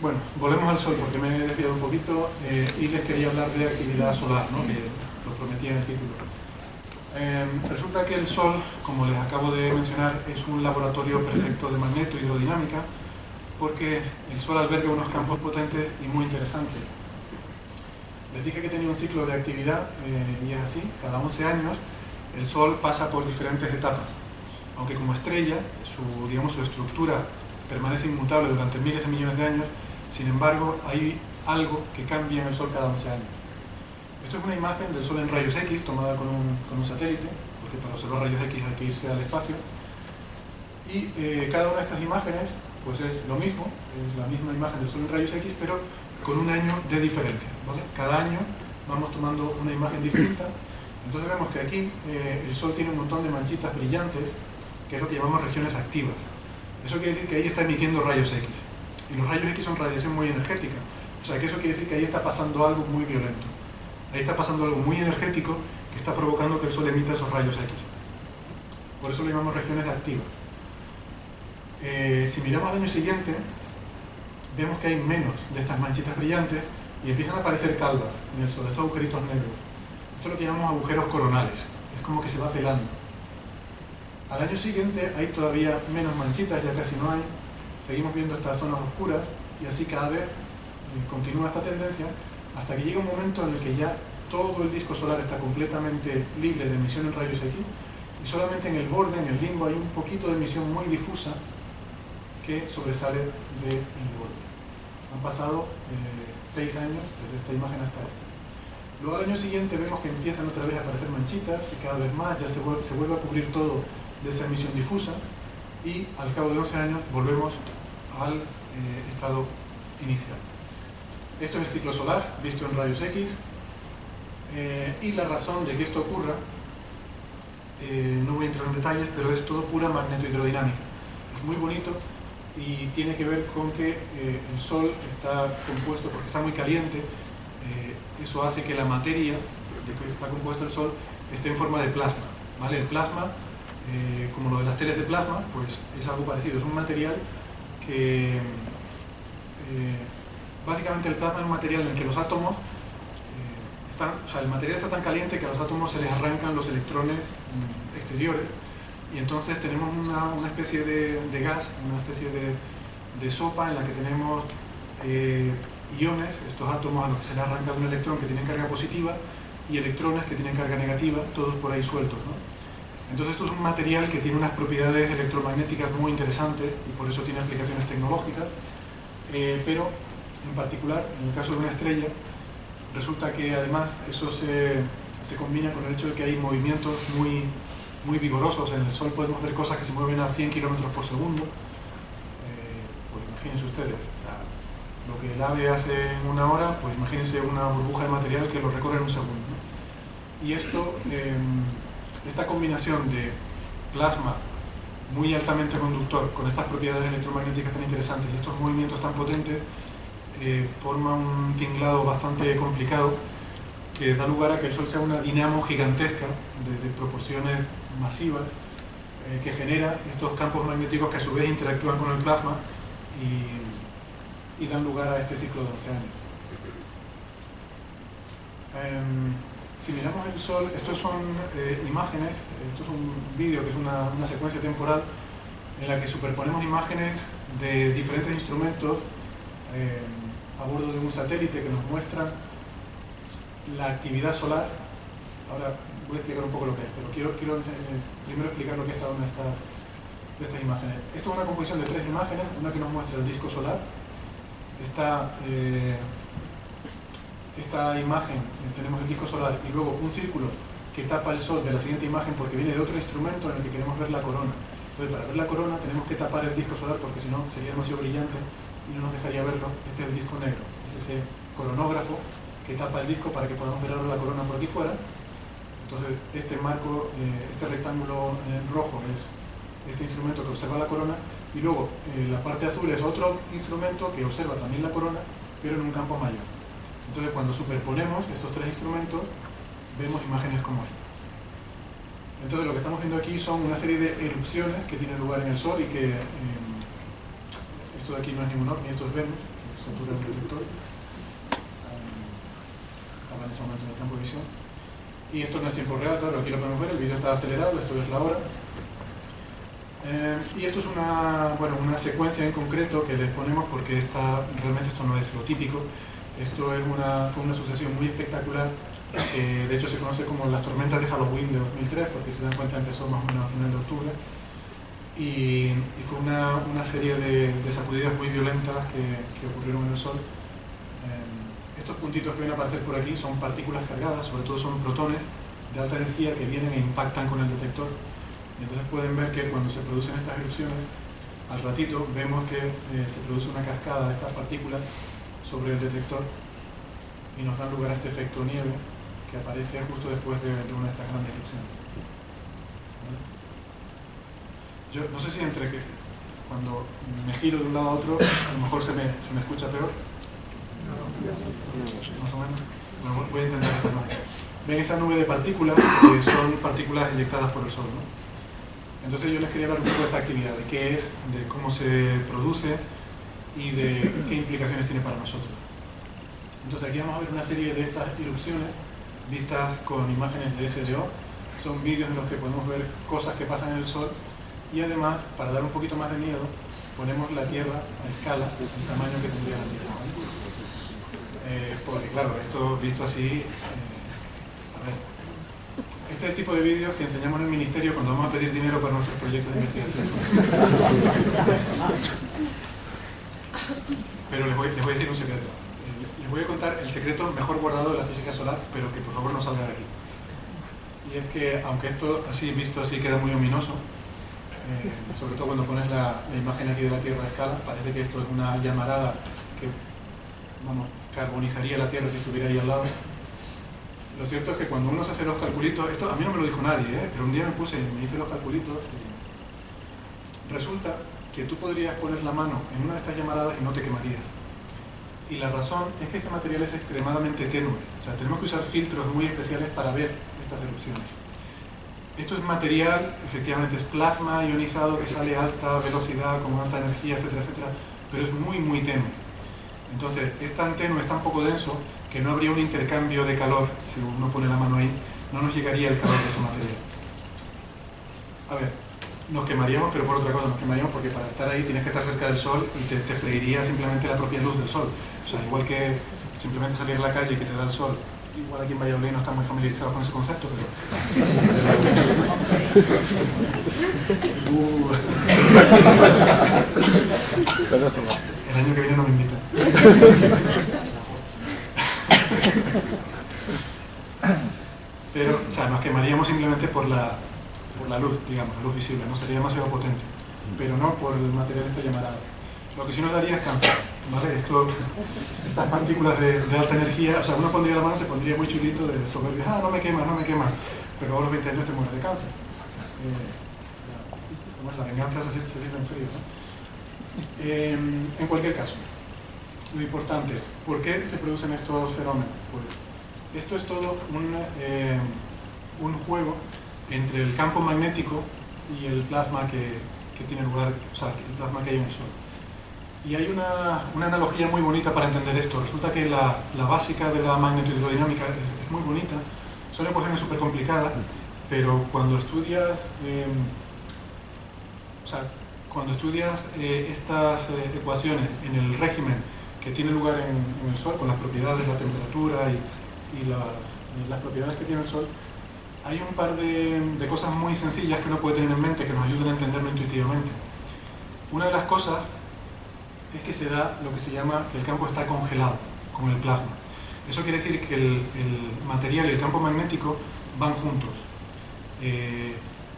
C: Bueno, volvemos al Sol porque me he desviado un poquito y les quería hablar de actividad solar, ¿no? Que lo prometí en el título. Resulta que el Sol, como les acabo de mencionar, es un laboratorio perfecto de magnetohidrodinámica porque el Sol alberga unos campos potentes y muy interesantes. Les dije que tenía un ciclo de actividad y es así, cada 11 años el Sol pasa por diferentes etapas. Aunque como estrella, su estructura permanece inmutable durante miles de millones de años, sin embargo hay algo que cambia en el Sol cada 11 años. Esto es una imagen del Sol en rayos X tomada con un satélite, porque para observar rayos X hay que irse al espacio. Y cada una de estas imágenes pues es lo mismo, es la misma imagen del Sol en rayos X, pero con un año de diferencia, ¿vale? Cada año vamos tomando una imagen distinta. Entonces vemos que aquí el Sol tiene un montón de manchitas brillantes, que es lo que llamamos regiones activas. Eso quiere decir que ahí está emitiendo rayos X. Y los rayos X son radiación muy energética. O sea que eso quiere decir que ahí está pasando algo muy violento. Ahí está pasando algo muy energético que está provocando que el Sol emita esos rayos X. Por eso lo llamamos regiones activas. Si miramos al año siguiente, vemos que hay menos de estas manchitas brillantes y empiezan a aparecer calvas en el Sol, estos agujeritos negros. Esto es lo que llamamos agujeros coronales, es como que se va pelando. Al año siguiente hay todavía menos manchitas, ya casi no hay, seguimos viendo estas zonas oscuras y así cada vez continúa esta tendencia hasta que llega un momento en el que ya todo el disco solar está completamente libre de emisión en rayos X y solamente en el borde, en el limbo, hay un poquito de emisión muy difusa que sobresale del borde. Han pasado 6 años desde esta imagen hasta esta. Luego al año siguiente vemos que empiezan otra vez a aparecer manchitas y cada vez más ya se vuelve a cubrir todo de esa emisión difusa y al cabo de 11 años volvemos al estado inicial. Esto es el ciclo solar visto en rayos X y la razón de que esto ocurra, no voy a entrar en detalles, pero es todo pura magnetohidrodinámica. Es muy bonito y tiene que ver con que el Sol está compuesto, porque está muy caliente, eso hace que la materia de que está compuesto el Sol esté en forma de plasma, ¿vale? El plasma, como lo de las teles de plasma, pues es algo parecido, es un material que básicamente el plasma es un material en el que los átomos el material está tan caliente que a los átomos se les arrancan los electrones exteriores y entonces tenemos una especie de gas, una especie de sopa en la que tenemos iones, estos átomos a los que se les arranca un electrón que tienen carga positiva y electrones que tienen carga negativa, todos por ahí sueltos, ¿no? Entonces esto es un material que tiene unas propiedades electromagnéticas muy interesantes y por eso tiene aplicaciones tecnológicas, pero en particular, en el caso de una estrella, resulta que además eso se combina con el hecho de que hay movimientos muy vigorosos. En el Sol podemos ver cosas que se mueven a 100 km por segundo. Pues imagínense ustedes, lo que el AVE hace en una hora, pues imagínense una burbuja de material que lo recorre en un segundo, ¿no? Y esto, esta combinación de plasma muy altamente conductor con estas propiedades electromagnéticas tan interesantes y estos movimientos tan potentes forma un tinglado bastante complicado que da lugar a que el Sol sea una dinamo gigantesca de proporciones masivas que genera estos campos magnéticos que a su vez interactúan con el plasma y dan lugar a este ciclo de 11 años. Si miramos el Sol, estos son imágenes, esto es un vídeo que es una secuencia temporal en la que superponemos imágenes de diferentes instrumentos a bordo de un satélite que nos muestra la actividad solar. Ahora voy a explicar un poco lo que es, pero quiero primero explicar lo que es cada una de estas imágenes. Esto es una composición de 3 imágenes, una que nos muestra el disco solar. Esta imagen, tenemos el disco solar y luego un círculo que tapa el Sol de la siguiente imagen porque viene de otro instrumento en el que queremos ver la corona. Entonces para ver la corona tenemos que tapar el disco solar porque si no sería demasiado brillante y no nos dejaría verlo. Este es el disco negro, es ese coronógrafo que tapa el disco para que podamos ver ahora la corona por aquí fuera. Entonces este marco, este rectángulo rojo es este instrumento que observa la corona y luego la parte azul es otro instrumento que observa también la corona pero en un campo mayor. Entonces cuando superponemos estos 3 instrumentos vemos imágenes como esta. Entonces lo que estamos viendo aquí son una serie de erupciones que tienen lugar en el Sol y que esto de aquí no es ningún ovni, esto es Venus, satura del detector. Ahora en ese momento no está en campo de visión. Y esto no es tiempo real, claro, aquí lo podemos ver, el vídeo está acelerado, esto es la hora. Y esto es una secuencia en concreto que les ponemos porque realmente esto no es lo típico. Esto fue una sucesión muy espectacular, que de hecho se conoce como las tormentas de Halloween de 2003, porque si se dan cuenta empezó más o menos a final de octubre. Y fue una serie de sacudidas muy violentas que ocurrieron en el Sol. Estos puntitos que ven aparecer por aquí son partículas cargadas, sobre todo son protones de alta energía que vienen e impactan con el detector Y entonces pueden ver que cuando se producen estas erupciones, al ratito vemos que se produce una cascada de estas partículas sobre el detector y nos dan lugar a este efecto nieve que aparece justo después de una de estas grandes erupciones. ¿Vale? Yo no sé si entre que cuando me giro de un lado a otro a lo mejor se me escucha peor. Más o menos. Bueno, voy a intentar hacer más. Ven esa nube de partículas que son partículas inyectadas por el Sol, ¿no? Entonces yo les quería hablar un poco de esta actividad, de qué es, de cómo se produce y de qué implicaciones tiene para nosotros. Entonces aquí vamos a ver una serie de estas erupciones vistas con imágenes de SLO. Son vídeos en los que podemos ver cosas que pasan en el Sol y además, para dar un poquito más de miedo, ponemos la Tierra a escala, el tamaño que tendría la Tierra. Porque claro, esto visto así, a ver, este es el tipo de vídeos que enseñamos en el ministerio cuando vamos a pedir dinero para nuestros proyectos de investigación. Pero les voy a decir un secreto. Les voy a contar el secreto mejor guardado de la física solar, pero que por favor no salga de aquí. Y es que, aunque esto así visto así queda muy ominoso, sobre todo cuando pones la imagen aquí de la Tierra a escala, parece que esto es una llamarada que, vamos, carbonizaría la Tierra si estuviera ahí al lado. Lo cierto es que cuando uno se hace los calculitos, esto a mí no me lo dijo nadie, pero un día me hice los calculitos y resulta que tú podrías poner la mano en una de estas llamaradas y no te quemaría. Y la razón es que este material es extremadamente tenue, o sea, tenemos que usar filtros muy especiales para ver estas erupciones. Esto es material, efectivamente es plasma ionizado que sale a alta velocidad, con alta energía, etcétera, etcétera, pero es muy, muy tenue. Entonces, es tan tenue, es tan poco denso, que no habría un intercambio de calor. Si uno pone la mano ahí, no nos llegaría el calor de ese material. A ver, nos quemaríamos, pero por otra cosa, nos quemaríamos porque para estar ahí tienes que estar cerca del sol y te freiría simplemente la propia luz del sol. O sea, igual que simplemente salir a la calle y que te da el sol. Igual aquí en Valladolid no están muy familiarizados con ese concepto, pero... El año que viene no me invitan. Pero, o sea, nos quemaríamos simplemente por la luz, digamos, la luz visible, no sería demasiado potente, pero no por el material este llamarado. Lo que sí nos daría es cáncer, ¿vale? Estas partículas de alta energía, o sea, uno pondría la mano, se pondría muy chulito de soberbia, no me quema, pero a los 20 años te mueres de cáncer. Como es la venganza, se sirve en frío, ¿no? En cualquier caso, lo importante, ¿por qué se producen estos fenómenos? Pues esto es todo un juego entre el campo magnético y el plasma que tiene lugar, o sea, el plasma que hay en el Sol. Y hay una analogía muy bonita para entender esto. Resulta que la básica de la magnetohidrodinámica es muy bonita, son ecuaciones súper complicadas, pero cuando estudias estas ecuaciones en el régimen que tiene lugar en el Sol, con las propiedades, la temperatura y las propiedades que tiene el Sol, hay un par de cosas muy sencillas que uno puede tener en mente que nos ayudan a entenderlo intuitivamente. Una de las cosas es que se da lo que se llama que el campo está congelado con el plasma. Eso quiere decir que el material y el campo magnético van juntos.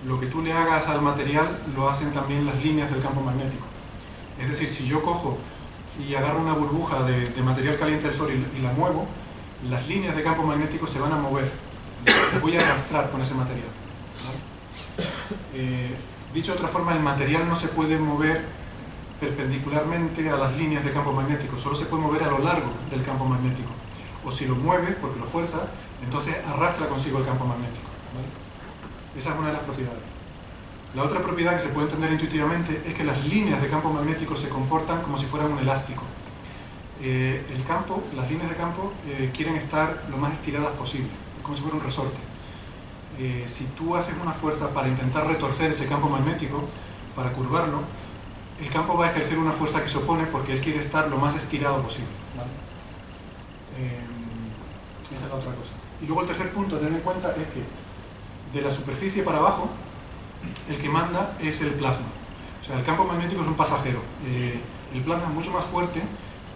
C: Lo que tú le hagas al material lo hacen también las líneas del campo magnético. Es decir, si yo cojo y agarro una burbuja de material caliente del Sol y la muevo, las líneas de campo magnético se van a mover. Voy a arrastrar con ese material, ¿vale? Dicho de otra forma, el material no se puede mover perpendicularmente a las líneas de campo magnético, solo se puede mover a lo largo del campo magnético. O si lo mueves, porque lo fuerzas, entonces arrastra consigo el campo magnético, ¿vale? Esa es una de las propiedades. La otra propiedad que se puede entender intuitivamente es que las líneas de campo magnético se comportan como si fueran un elástico. Las líneas de campo quieren estar lo más estiradas posible, como si fuera un resorte. Si tú haces una fuerza para intentar retorcer ese campo magnético, para curvarlo, el campo va a ejercer una fuerza que se opone porque él quiere estar lo más estirado posible, ¿vale? Esa es la otra cosa. Y luego el tercer punto a tener en cuenta es que de la superficie para abajo, el que manda es el plasma. O sea, el campo magnético es un pasajero. El plasma es mucho más fuerte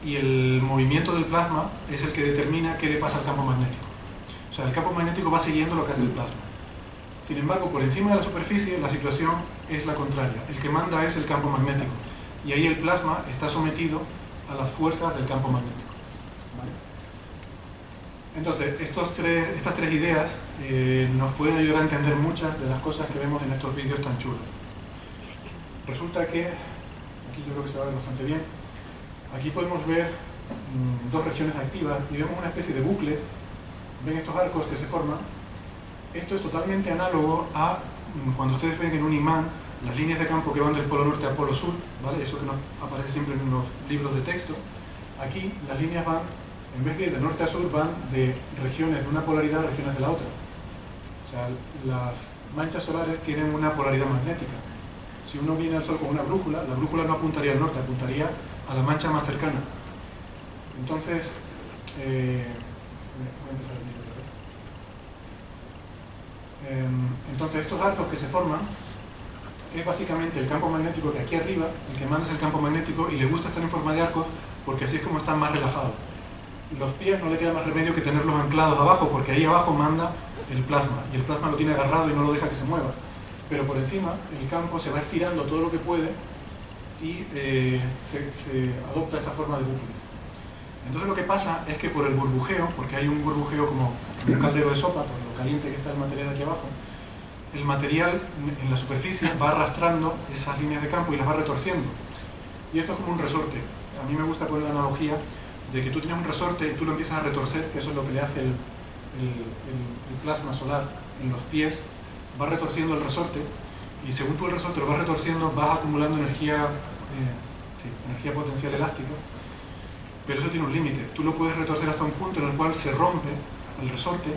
C: y el movimiento del plasma es el que determina qué le pasa al campo magnético. O sea, el campo magnético va siguiendo lo que hace el plasma. Sin embargo, por encima de la superficie la situación es la contraria. El que manda es el campo magnético. Y ahí el plasma está sometido a las fuerzas del campo magnético. ¿Vale? Entonces, estas tres ideas nos pueden ayudar a entender muchas de las cosas que vemos en estos vídeos tan chulos. Resulta que, aquí yo creo que se va a ver bastante bien, aquí podemos ver dos regiones activas y vemos una especie de bucles. ¿Ven estos arcos que se forman? Esto es totalmente análogo a cuando ustedes ven en un imán las líneas de campo que van del polo norte al polo sur, ¿vale? Eso que nos aparece siempre en los libros de texto. Aquí las líneas van, en vez de ir de norte a sur, van de regiones de una polaridad a regiones de la otra. O sea, las manchas solares tienen una polaridad magnética. Si uno viene al Sol con una brújula, la brújula no apuntaría al norte, apuntaría a la mancha más cercana. Entonces, voy a empezar el vídeo otra vez. Entonces, estos arcos que se forman es básicamente el campo magnético que aquí arriba, el que manda es el campo magnético y le gusta estar en forma de arcos porque así es como están más relajados. Los pies no le queda más remedio que tenerlos anclados abajo porque ahí abajo manda el plasma y el plasma lo tiene agarrado y no lo deja que se mueva. Pero por encima el campo se va estirando todo lo que puede y se adopta esa forma de bucles. Entonces lo que pasa es que por el burbujeo, porque hay un burbujeo como un caldero de sopa, por lo caliente que está el material aquí abajo, el material en la superficie va arrastrando esas líneas de campo y las va retorciendo. Y esto es como un resorte. A mí me gusta poner la analogía de que tú tienes un resorte y tú lo empiezas a retorcer, que eso es lo que le hace el plasma solar en los pies, va retorciendo el resorte y según tú el resorte lo vas retorciendo vas acumulando energía potencial elástica, pero eso tiene un límite. Tú lo puedes retorcer hasta un punto en el cual se rompe el resorte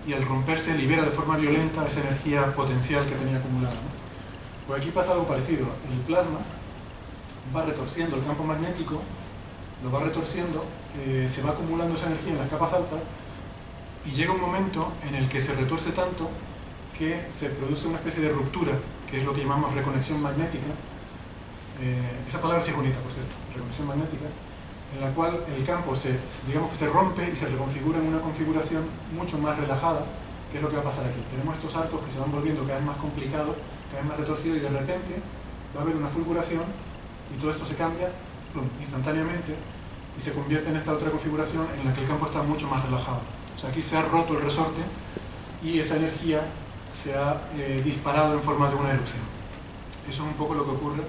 C: y al romperse libera de forma violenta esa energía potencial que tenía acumulada, ¿no? Pues aquí pasa algo parecido. El plasma va retorciendo el campo magnético, lo va retorciendo, se va acumulando esa energía en las capas altas y llega un momento en el que se retuerce tanto que se produce una especie de ruptura, que es lo que llamamos reconexión magnética. Esa palabra sí es bonita, por cierto, reconexión magnética, en la cual el campo digamos que se rompe y se reconfigura en una configuración mucho más relajada, que es lo que va a pasar aquí. Tenemos estos arcos que se van volviendo cada vez más complicados, cada vez más retorcidos y de repente va a haber una fulguración y todo esto se cambia instantáneamente y se convierte en esta otra configuración en la que el campo está mucho más relajado. O sea, aquí se ha roto el resorte y esa energía se ha disparado en forma de una erupción. Eso es un poco lo que ocurre,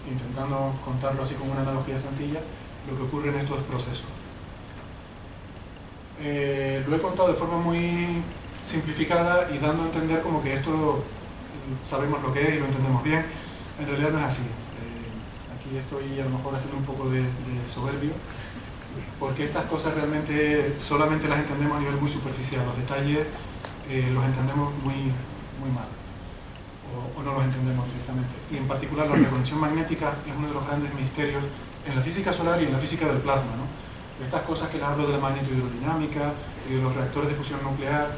C: intentando contarlo así como una analogía sencilla, lo que ocurre en estos procesos. Lo he contado de forma muy simplificada y dando a entender como que esto sabemos lo que es y lo entendemos bien. En realidad no es así. Aquí estoy a lo mejor haciendo un poco de soberbio, porque estas cosas realmente solamente las entendemos a nivel muy superficial. Los detalles los entendemos muy mal, o no los entendemos directamente. Y en particular la reconexión magnética es uno de los grandes misterios en la física solar y en la física del plasma, ¿no? Estas cosas que les hablo de la magnetohidrodinámica y de los reactores de fusión nuclear,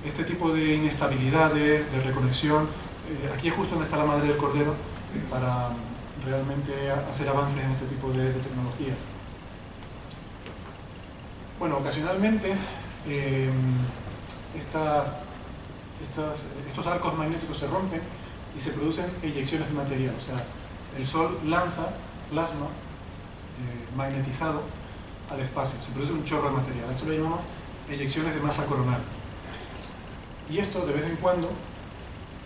C: este tipo de inestabilidades, de reconexión, aquí es justo donde está la madre del cordero para realmente hacer avances en este tipo de tecnologías. Bueno, ocasionalmente estos arcos magnéticos se rompen y se producen eyecciones de material. O sea, el Sol lanza plasma magnetizado al espacio, se produce un chorro de material. Esto lo llamamos eyecciones de masa coronal. Y esto de vez en cuando,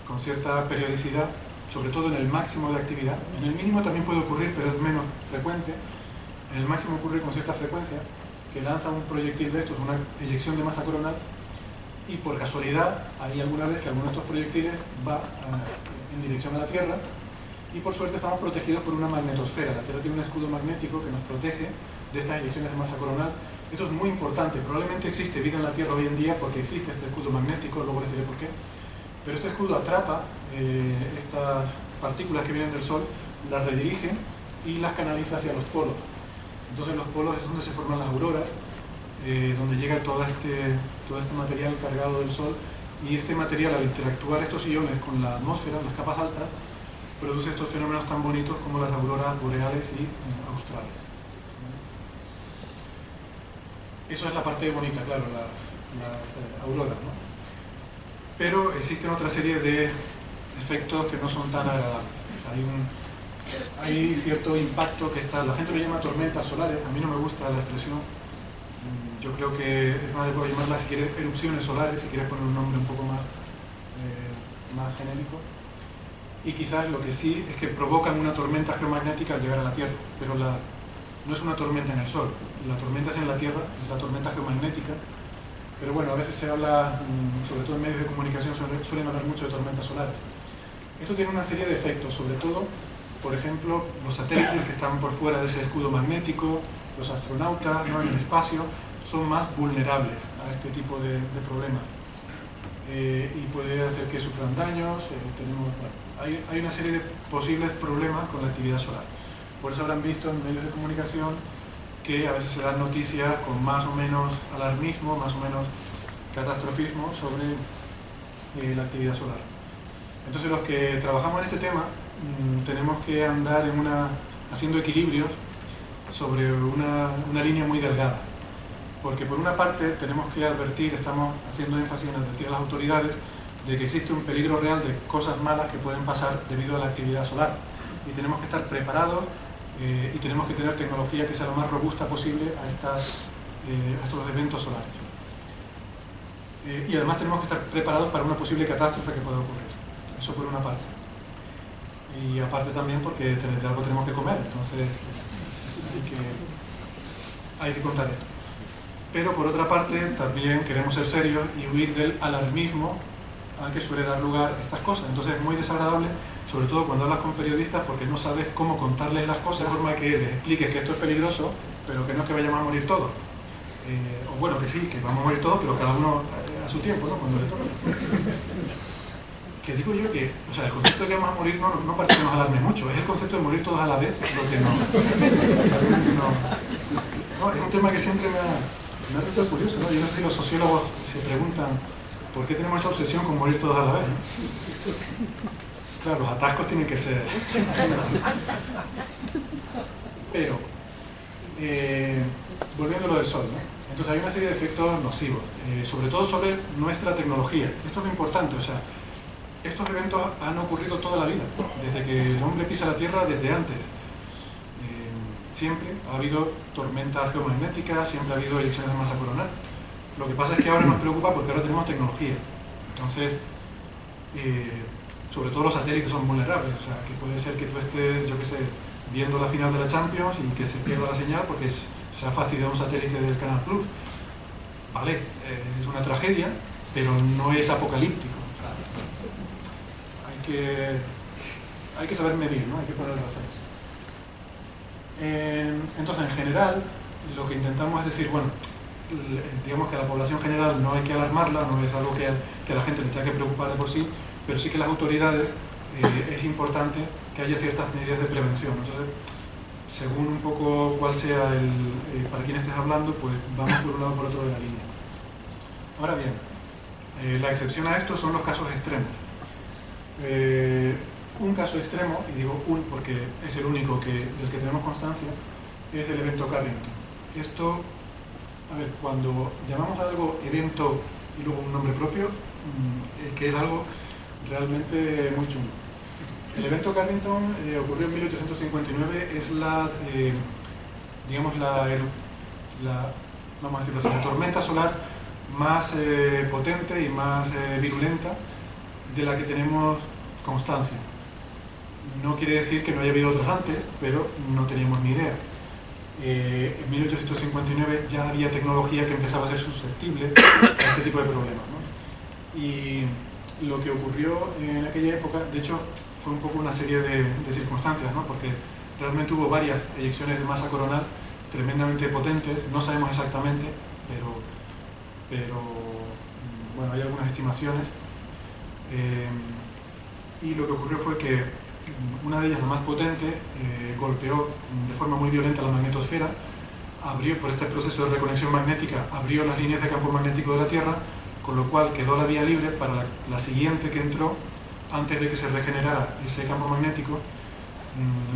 C: con cierta periodicidad, sobre todo en el máximo de actividad, en el mínimo también puede ocurrir, pero es menos frecuente, en el máximo ocurre con cierta frecuencia, que lanza un proyectil de estos, una eyección de masa coronal, y por casualidad hay alguna vez que alguno de estos proyectiles va en dirección a la Tierra, y por suerte estamos protegidos por una magnetosfera. La Tierra tiene un escudo magnético que nos protege de estas eyecciones de masa coronal. Esto es muy importante. Probablemente existe vida en la Tierra hoy en día porque existe este escudo magnético, luego les diré por qué. Pero este escudo atrapa estas partículas que vienen del Sol, las redirige y las canaliza hacia los polos. Entonces los polos es donde se forman las auroras, donde llega todo este material cargado del Sol, y este material al interactuar estos iones con la atmósfera, las capas altas, produce estos fenómenos tan bonitos como las auroras boreales y australes. Eso es la parte bonita, claro, las auroras, ¿no? pero existen otra serie de efectos que no son tan agradables. Hay cierto impacto que está, la gente lo llama tormentas solares, a mí no me gusta la expresión, yo creo que es más adecuado llamarla, si quieres, erupciones solares, si quieres poner un nombre un poco más genérico. Y quizás lo que sí es que provocan una tormenta geomagnética al llegar a la Tierra, pero no es una tormenta en el Sol, la tormenta es en la Tierra, es la tormenta geomagnética. Pero bueno, a veces se habla, sobre todo en medios de comunicación, suelen hablar mucho de tormentas solares. Esto tiene una serie de efectos, sobre todo, por ejemplo, los satélites que están por fuera de ese escudo magnético, los astronautas, ¿no?, en el espacio, son más vulnerables a este tipo de problemas. Y puede hacer que sufran daños, hay una serie de posibles problemas con la actividad solar. Por eso habrán visto en medios de comunicación que a veces se dan noticias con más o menos alarmismo, más o menos catastrofismo sobre la actividad solar. Entonces los que trabajamos en este tema tenemos que andar haciendo equilibrios sobre una línea muy delgada. Porque por una parte tenemos que advertir, estamos haciendo énfasis en advertir a las autoridades de que existe un peligro real de cosas malas que pueden pasar debido a la actividad solar. Y tenemos que estar preparados y tenemos que tener tecnología que sea lo más robusta posible a estos eventos solares. Y además tenemos que estar preparados para una posible catástrofe que pueda ocurrir. Eso por una parte. Y aparte también porque de algo tenemos que comer, entonces hay que contar esto. Pero por otra parte también queremos ser serios y huir del alarmismo al que suele dar lugar estas cosas. Entonces es muy desagradable, sobre todo cuando hablas con periodistas, porque no sabes cómo contarles las cosas de forma que les expliques que esto es peligroso, pero que no es que vayamos a morir todos. O bueno, que sí, que vamos a morir todos, pero cada uno a su tiempo, ¿no?, cuando le toca. Que digo yo que, o sea, el concepto de que vamos a morir no parece que nos alarme mucho, es el concepto de morir todos a la vez lo que no, es un tema que siempre me ha resultado curioso, ¿no? Yo no sé si los sociólogos se preguntan ¿por qué tenemos esa obsesión con morir todos a la vez, ¿no? Claro, los atascos tienen que ser... Pero, volviendo a lo del Sol, ¿no? Entonces hay una serie de efectos nocivos, sobre todo sobre nuestra tecnología. Esto es lo importante, o sea, estos eventos han ocurrido toda la vida, desde que el hombre pisa la Tierra, desde antes. Siempre ha habido tormentas geomagnéticas, siempre ha habido eyecciones de masa coronal. Lo que pasa es que ahora nos preocupa porque ahora tenemos tecnología. Entonces, sobre todo los satélites son vulnerables, o sea, que puede ser que tú estés, yo qué sé, viendo la final de la Champions y que se pierda la señal porque se ha fastidiado un satélite del Canal Plus. Vale, es una tragedia, pero no es apocalíptico. O sea, hay que saber medir, ¿no? Hay que poner razones. Entonces, en general, lo que intentamos es decir, bueno, digamos que a la población general no hay que alarmarla, no es algo que a la gente le tenga que preocupar de por sí, pero sí que las autoridades es importante que haya ciertas medidas de prevención. Entonces, según un poco cuál sea para quien estés hablando, pues vamos por un lado o por otro de la línea. Ahora bien, la excepción a esto son los casos extremos. Un caso extremo, y digo un porque es el único del que tenemos constancia, es el evento Carrington. Esto, a ver, cuando llamamos a algo evento y luego un nombre propio, que es algo realmente muy chungo. El evento Carrington ocurrió en 1859, es digamos vamos a decirlo así, la tormenta solar más potente y más virulenta de la que tenemos constancia. No quiere decir que no haya habido otras antes, pero no teníamos ni idea. En 1859 ya había tecnología que empezaba a ser susceptible a este tipo de problemas, ¿no? Y lo que ocurrió en aquella época, de hecho, fue un poco una serie de circunstancias, ¿no? Porque realmente hubo varias eyecciones de masa coronal tremendamente potentes, no sabemos exactamente, pero bueno, hay algunas estimaciones. Y lo que ocurrió fue que una de ellas, la más potente, golpeó de forma muy violenta la magnetosfera, abrió, por este proceso de reconexión magnética, abrió las líneas de campo magnético de la Tierra, con lo cual quedó la vía libre para la siguiente que entró, antes de que se regenerara ese campo magnético,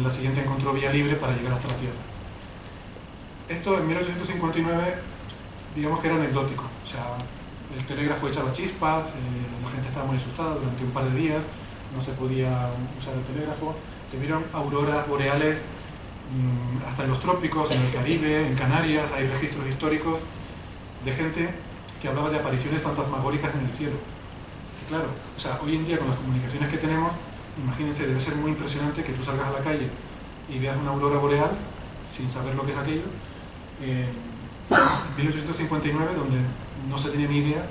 C: la siguiente encontró vía libre para llegar hasta la Tierra. Esto en 1859, digamos que era anecdótico, o sea, el telégrafo echaba chispas, la gente estaba muy asustada durante un par de días, no se podía usar el telégrafo. Se vieron auroras boreales hasta en los trópicos, en el Caribe, en Canarias. Hay registros históricos de gente que hablaba de apariciones fantasmagóricas en el cielo. Claro, o sea, hoy en día con las comunicaciones que tenemos, imagínense, debe ser muy impresionante que tú salgas a la calle y veas una aurora boreal sin saber lo que es aquello. En 1859, donde no se tenía ni idea,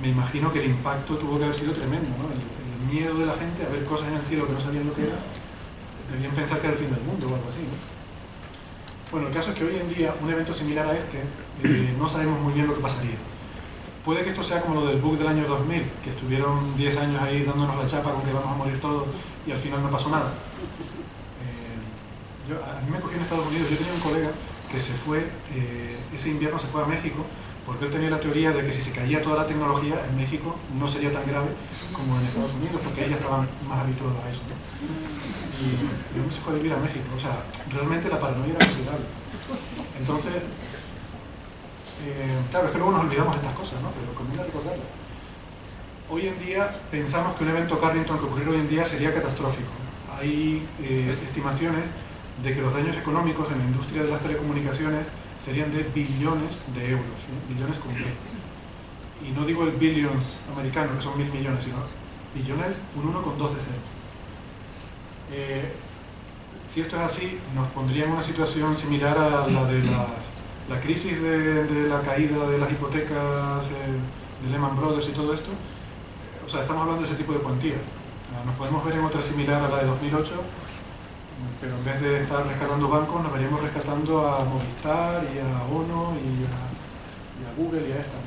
C: me imagino que el impacto tuvo que haber sido tremendo, ¿no? El miedo de la gente a ver cosas en el cielo que no sabían lo que era, debían pensar que era el fin del mundo o algo así, ¿no? Bueno, el caso es que hoy en día un evento similar a este, no sabemos muy bien lo que pasaría. Puede que esto sea como lo del bug del año 2000, que estuvieron 10 años ahí dándonos la chapa con que vamos a morir todos y al final no pasó nada. A mí me cogió en Estados Unidos, yo tenía un colega que se fue, ese invierno se fue a México, porque él tenía la teoría de que si se caía toda la tecnología en México no sería tan grave como en Estados Unidos, porque ahí ya estaban más habituados a eso, ¿no? Y él se fue a vivir a México, o sea, realmente la paranoia era considerable. Entonces, claro, es que luego nos olvidamos de estas cosas, ¿no? Pero conviene recordarlo. Hoy en día pensamos que un evento Carrington que ocurriera hoy en día sería catastrófico. Hay estimaciones de que los daños económicos en la industria de las telecomunicaciones serían de billones de euros, ¿sí? Billones con B. Y no digo el billions americano, que son 1000 millones, sino billones, un 1 con 12 ceros. Si esto es así, nos pondría en una situación similar a la de la crisis de la caída de las hipotecas de Lehman Brothers y todo esto. O sea, estamos hablando de ese tipo de cuantía. Nos podemos ver en otra similar a la de 2008, pero en vez de estar rescatando bancos, nos veríamos rescatando a Movistar y a ONO y a Google y a esta, ¿no?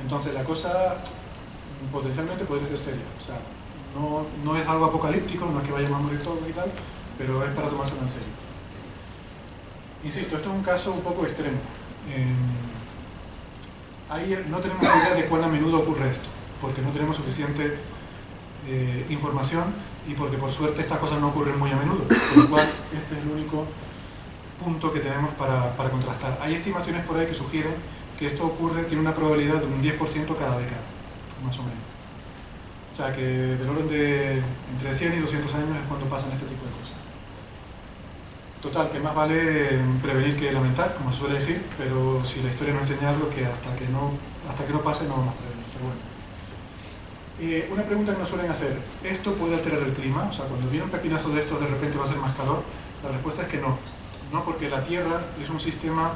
C: Entonces la cosa potencialmente podría ser seria. O sea, no es algo apocalíptico, no es que vayamos a morir todos y tal, pero es para tomárselo en serio. Insisto, esto es un caso un poco extremo. Ahí no tenemos idea de cuán a menudo ocurre esto, porque no tenemos suficiente información y porque por suerte estas cosas no ocurren muy a menudo, por lo cual este es el único punto que tenemos para contrastar. Hay estimaciones por ahí que sugieren que esto ocurre, tiene una probabilidad de un 10% cada década, más o menos. O sea que del orden de entre 100 y 200 años es cuando pasan este tipo de cosas. Total, que más vale prevenir que lamentar, como se suele decir, pero si la historia no enseña algo, que hasta que no pase no vamos a prevenir. Pero bueno. Una pregunta que nos suelen hacer, ¿esto puede alterar el clima? O sea, cuando viene un pepinazo de estos de repente va a ser más calor. La respuesta es que no. No, porque la Tierra es un sistema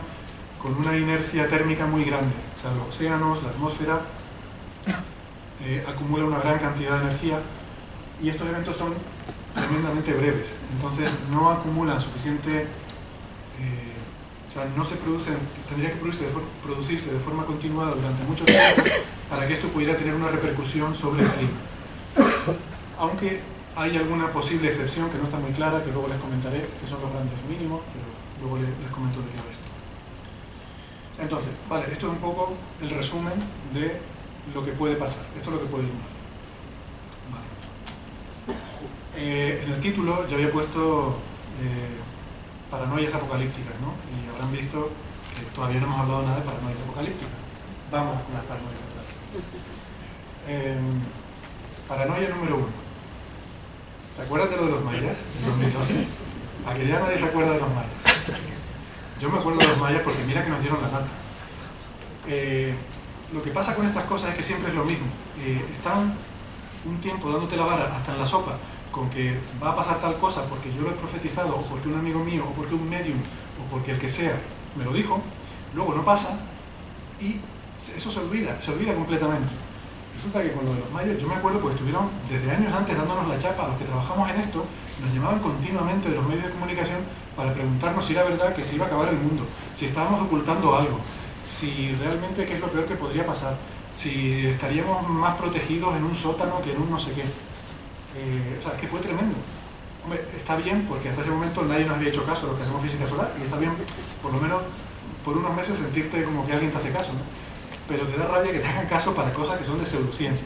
C: con una inercia térmica muy grande. O sea, los océanos, la atmósfera, acumula una gran cantidad de energía y estos eventos son tremendamente breves. Entonces no acumulan suficiente... o sea, no se producen, tendría que producirse de forma continuada durante mucho tiempo para que esto pudiera tener una repercusión sobre el clima. Aunque hay alguna posible excepción que no está muy clara, que luego les comentaré, que son los grandes mínimos, pero luego les comento de ello esto. Entonces, vale, esto es un poco el resumen de lo que puede pasar. Esto es lo que puede ir mal. Vale. En el título yo había puesto paranoias apocalípticas, ¿no? Y habrán visto que todavía no hemos hablado nada de paranoias apocalípticas. Vamos con las paranoias apocalípticas. Paranoia número 1. ¿Se acuerdan de lo de los mayas en 2012? ¿A que ya nadie se acuerda de los mayas? Yo me acuerdo de los mayas porque mira que nos dieron la nata. Lo que pasa con estas cosas es que siempre es lo mismo. Están un tiempo dándote la vara, hasta en la sopa, con que va a pasar tal cosa porque yo lo he profetizado, o porque un amigo mío, o porque un medium, o porque el que sea me lo dijo, luego no pasa, y eso se olvida completamente. Resulta que con lo de los mayas, yo me acuerdo porque estuvieron desde años antes dándonos la chapa a los que trabajamos en esto, nos llamaban continuamente de los medios de comunicación para preguntarnos si era verdad que se iba a acabar el mundo, si estábamos ocultando algo, si realmente qué es lo peor que podría pasar, si estaríamos más protegidos en un sótano que en un no sé qué. O sea, es que fue tremendo. Hombre, está bien porque hasta ese momento nadie nos había hecho caso a lo que hacemos física solar, y está bien, por lo menos por unos meses, sentirte como que alguien te hace caso, ¿no? Pero te da rabia que te hagan caso para cosas que son de pseudociencia.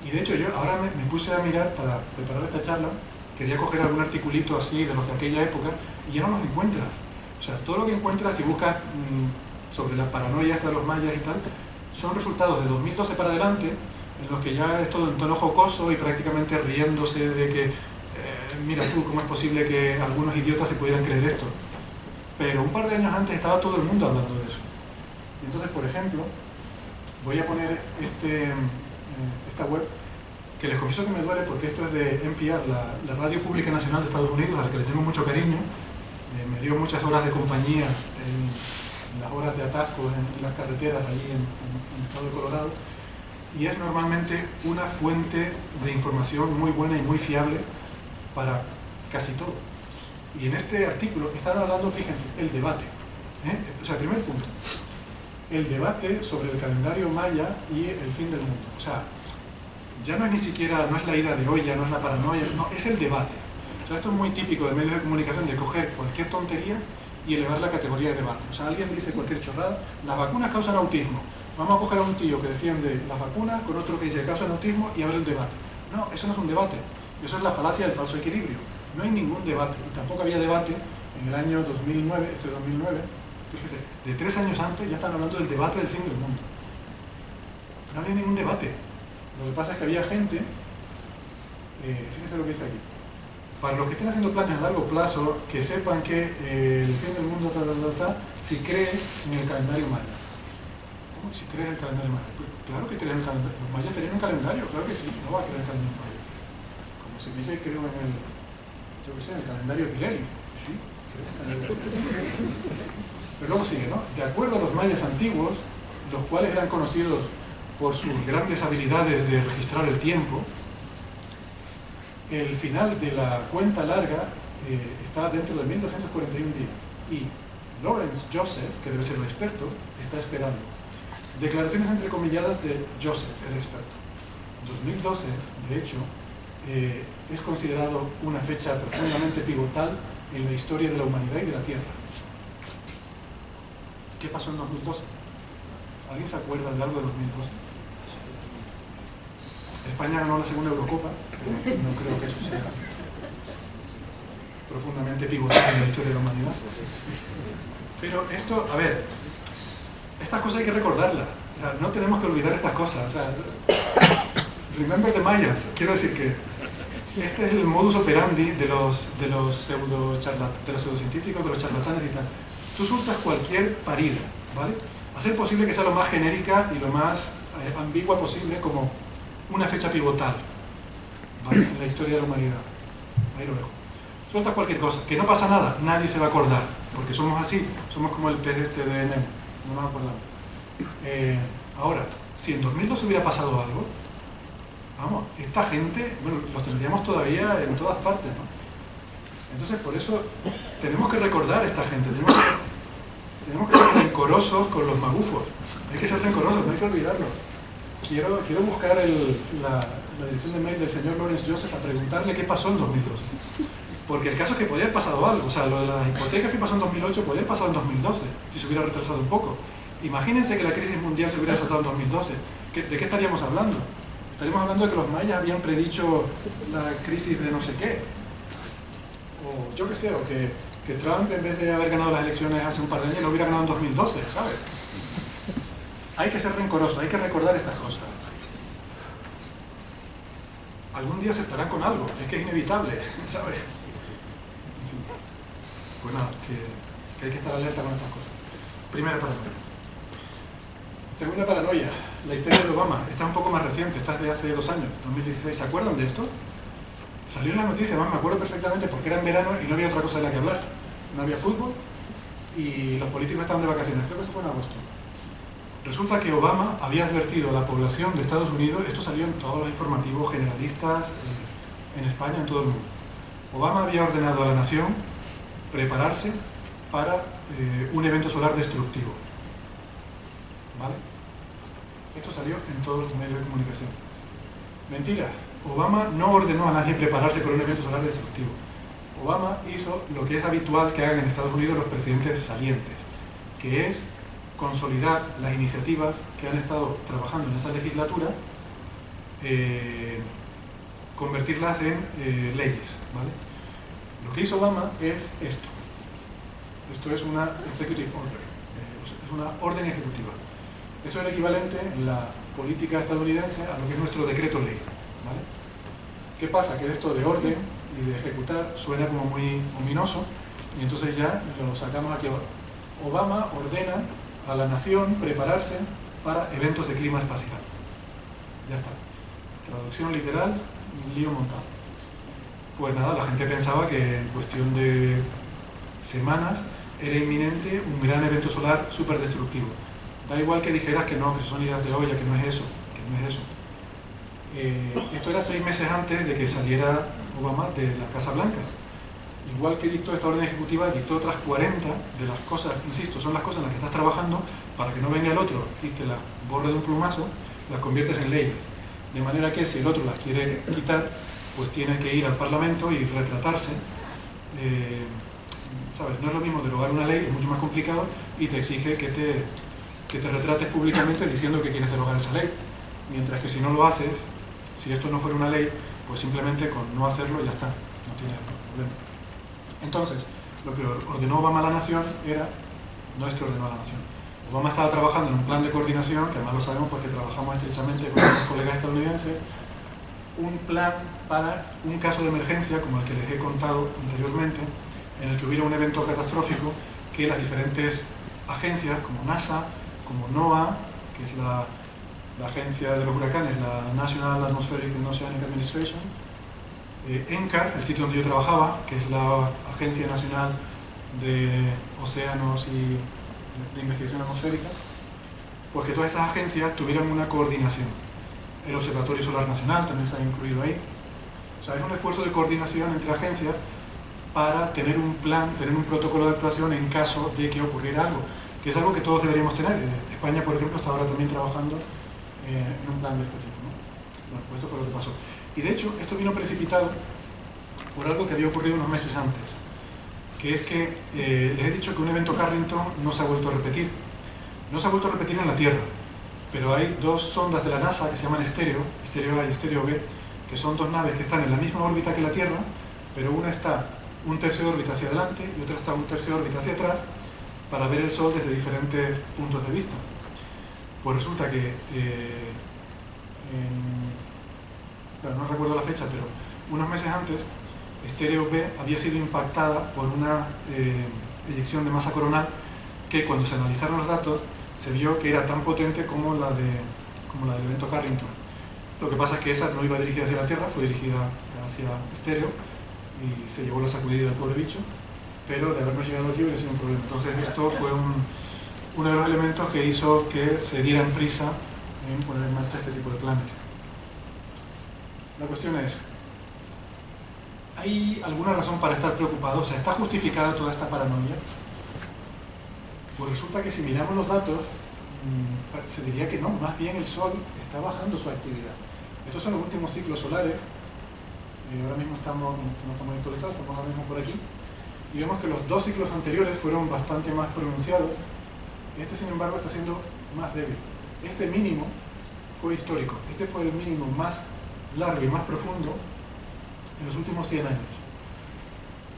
C: Y de hecho yo ahora me puse a mirar para preparar esta charla, quería coger algún articulito así de los de aquella época y ya no los encuentras. O sea, todo lo que encuentras, si buscas sobre la paranoia esta de los mayas y tal, son resultados de 2012 para adelante, en los que ya es todo en tono jocoso y prácticamente riéndose de que mira tú, ¿cómo es posible que algunos idiotas se pudieran creer esto? Pero un par de años antes estaba todo el mundo hablando de eso. Y entonces, por ejemplo, voy a poner esta web, que les confieso que me duele porque esto es de NPR, la Radio Pública Nacional de Estados Unidos, a la que le tengo mucho cariño. Me dio muchas horas de compañía en las horas de atasco en las carreteras allí en el estado de Colorado. Y es normalmente una fuente de información muy buena y muy fiable para casi todo. Y en este artículo están hablando, fíjense, el debate. O sea, primer punto, el debate sobre el calendario maya y el fin del mundo. O sea, ya no es ni siquiera, no es la ida de olla, no es la paranoia, no, es el debate. O sea, esto es muy típico de medios de comunicación, de coger cualquier tontería y elevar la categoría de debate. O sea, alguien dice cualquier chorrada, las vacunas causan autismo. Vamos a coger a un tío que defiende las vacunas con otro que dice que causan autismo y abre el debate. No, eso no es un debate. Eso es la falacia del falso equilibrio. No hay ningún debate. Y tampoco había debate en el año 2009, esto es 2009, fíjese, de 3 años antes ya están hablando del debate del fin del mundo. No había ningún debate. Lo que pasa es que había gente, fíjense lo que dice aquí, para los que estén haciendo planes a largo plazo, que sepan que el fin del mundo si creen en el calendario maya. ¿Cómo? Si crees en el calendario maya. Pues, claro que creen en el calendario. Los mayas tenían un calendario, claro que sí, no va a creer en el calendario maya. Como si dice que creo en el, yo qué sé, en el calendario Pirelli. Sí, creo en el calendario Pirelli. Pero luego sigue, ¿no? De acuerdo a los mayas antiguos, los cuales eran conocidos por sus grandes habilidades de registrar el tiempo, el final de la cuenta larga está dentro de 1241 días. Y Lawrence Joseph, que debe ser el experto, está esperando. Declaraciones entrecomilladas de Joseph, el experto. 2012, de hecho, es considerado una fecha profundamente pivotal en la historia de la humanidad y de la Tierra. ¿Qué pasó en 2012? ¿Alguien se acuerda de algo de 2012? España ganó la segunda Eurocopa, pero no creo que eso sea profundamente pivotal en la historia de la humanidad. Pero esto, a ver, estas cosas hay que recordarlas. O sea, no tenemos que olvidar estas cosas. O sea, remember the Mayas. Quiero decir que este es el modus operandi de los pseudocientíficos, de los charlatanes y tal. Tú sueltas cualquier parida, ¿vale? Hacer posible que sea lo más genérica y lo más ambigua posible, como una fecha pivotal, ¿vale? En la historia de la humanidad. Ahí lo dejo. Sueltas cualquier cosa, que no pasa nada, nadie se va a acordar, porque somos así, somos como el pez este de Nemo, no nos acordamos. Ahora, si en 2012 hubiera pasado algo, vamos, esta gente, bueno, los tendríamos todavía en todas partes, ¿no? Entonces, por eso tenemos que recordar a esta gente, tenemos que ser rencorosos con los magufos, hay que ser rencorosos, no hay que olvidarlo. Quiero buscar la dirección de mail del señor Lawrence Joseph a preguntarle qué pasó en 2012. Porque el caso es que podía haber pasado algo, o sea, lo de las hipotecas que pasó en 2008 podía haber pasado en 2012, si se hubiera retrasado un poco. Imagínense que la crisis mundial se hubiera desatado en 2012. ¿De qué estaríamos hablando? Estaríamos hablando de que los mayas habían predicho la crisis de no sé qué. O yo qué sé, o que Trump, en vez de haber ganado las elecciones hace un par de años, lo hubiera ganado en 2012, ¿sabes? Hay que ser rencoroso, hay que recordar estas cosas. Algún día se estará con algo, es que es inevitable, ¿sabes? En fin. Pues nada, que hay que estar alerta con estas cosas. Primera paranoia. Segunda paranoia, la historia de Obama. Esta es un poco más reciente, esta es de hace 2 años, 2016. ¿Se acuerdan de esto? Salió en la noticia, además me acuerdo perfectamente porque era en verano y no había otra cosa de la que hablar. No había fútbol y los políticos estaban de vacaciones, creo que esto fue en agosto. Resulta que Obama había advertido a la población de Estados Unidos, esto salió en todos los informativos generalistas, en España, en todo el mundo. Obama había ordenado a la nación prepararse para un evento solar destructivo. ¿Vale? Esto salió en todos los medios de comunicación. Mentira, Obama no ordenó a nadie prepararse para un evento solar destructivo. Obama hizo lo que es habitual que hagan en Estados Unidos los presidentes salientes, que es consolidar las iniciativas que han estado trabajando en esa legislatura, convertirlas en leyes, ¿vale? Lo que hizo Obama es esto. Esto es una executive order, es una orden ejecutiva. Eso es el equivalente en la política estadounidense a lo que es nuestro decreto ley, ¿vale? ¿Qué pasa? Que esto de orden y de ejecutar suena como muy ominoso, y entonces ya lo sacamos aquí. Obama ordena a la nación prepararse para eventos de clima espacial. Ya está. Traducción literal, lío montado. Pues nada, la gente pensaba que en cuestión de semanas era inminente un gran evento solar súper destructivo. Da igual que dijeras que no, que son ideas de olla, que no es eso, que no es eso. Esto era 6 meses antes de que saliera Obama de la Casa Blanca. Igual que dictó esta orden ejecutiva, dictó otras 40 de las cosas, insisto, son las cosas en las que estás trabajando para que no venga el otro y te las borre de un plumazo, las conviertes en leyes. De manera que si el otro las quiere quitar, pues tiene que ir al Parlamento y retratarse. ¿Sabes? No es lo mismo derogar una ley, es mucho más complicado y te exige que te retrates públicamente diciendo que quieres derogar esa ley. Mientras que si no lo haces, si esto no fuera una ley, pues simplemente con no hacerlo ya está, no tiene problema. Entonces, lo que ordenó Obama a la nación era, no es que ordenó a la nación, Obama estaba trabajando en un plan de coordinación, que además lo sabemos porque trabajamos estrechamente con nuestros colegas estadounidenses, un plan para un caso de emergencia, como el que les he contado anteriormente, en el que hubiera un evento catastrófico que las diferentes agencias, como NASA, como NOAA, que es la agencia de los huracanes, la National Atmospheric and Oceanic Administration, NCAR, el sitio donde yo trabajaba, que es la Agencia Nacional de Océanos y de Investigación Atmosférica, pues que todas esas agencias tuvieran una coordinación. El Observatorio Solar Nacional también se ha incluido ahí. O sea, es un esfuerzo de coordinación entre agencias para tener un plan, tener un protocolo de actuación en caso de que ocurriera algo, que es algo que todos deberíamos tener. España, por ejemplo, está ahora también trabajando en un plan de este tipo, ¿no? Bueno, pues esto fue lo que pasó. Y de hecho, esto vino precipitado por algo que había ocurrido unos meses antes, que es que les he dicho que un evento Carrington no se ha vuelto a repetir. No se ha vuelto a repetir en la Tierra, pero hay 2 sondas de la NASA que se llaman Stereo A y Stereo B, que son 2 naves que están en la misma órbita que la Tierra, pero una está 1/3 de órbita hacia adelante y otra está 1/3 de órbita hacia atrás, para ver el Sol desde diferentes puntos de vista. Pues resulta que, bueno, no recuerdo la fecha, pero unos meses antes, Stereo B había sido impactada por una eyección de masa coronal que cuando se analizaron los datos se vio que era tan potente como la del evento Carrington. Lo que pasa es que esa no iba dirigida hacia la Tierra, fue dirigida hacia Stereo y se llevó la sacudida del pobre bicho, pero de habernos llegado aquí hubiera sido un problema. Entonces esto fue uno de los elementos que hizo que se dieran prisa en poner en marcha este tipo de planes. La cuestión es, ¿hay alguna razón para estar preocupado? O sea, ¿está justificada toda esta paranoia? Pues resulta que si miramos los datos, se diría que no, más bien el Sol está bajando su actividad. Estos son los últimos ciclos solares, ahora mismo no estamos actualizados, estamos ahora mismo por aquí, y vemos que los 2 ciclos anteriores fueron bastante más pronunciados. Este, sin embargo, está siendo más débil. Este mínimo fue histórico, este fue el mínimo más largo y más profundo en los últimos 100 años.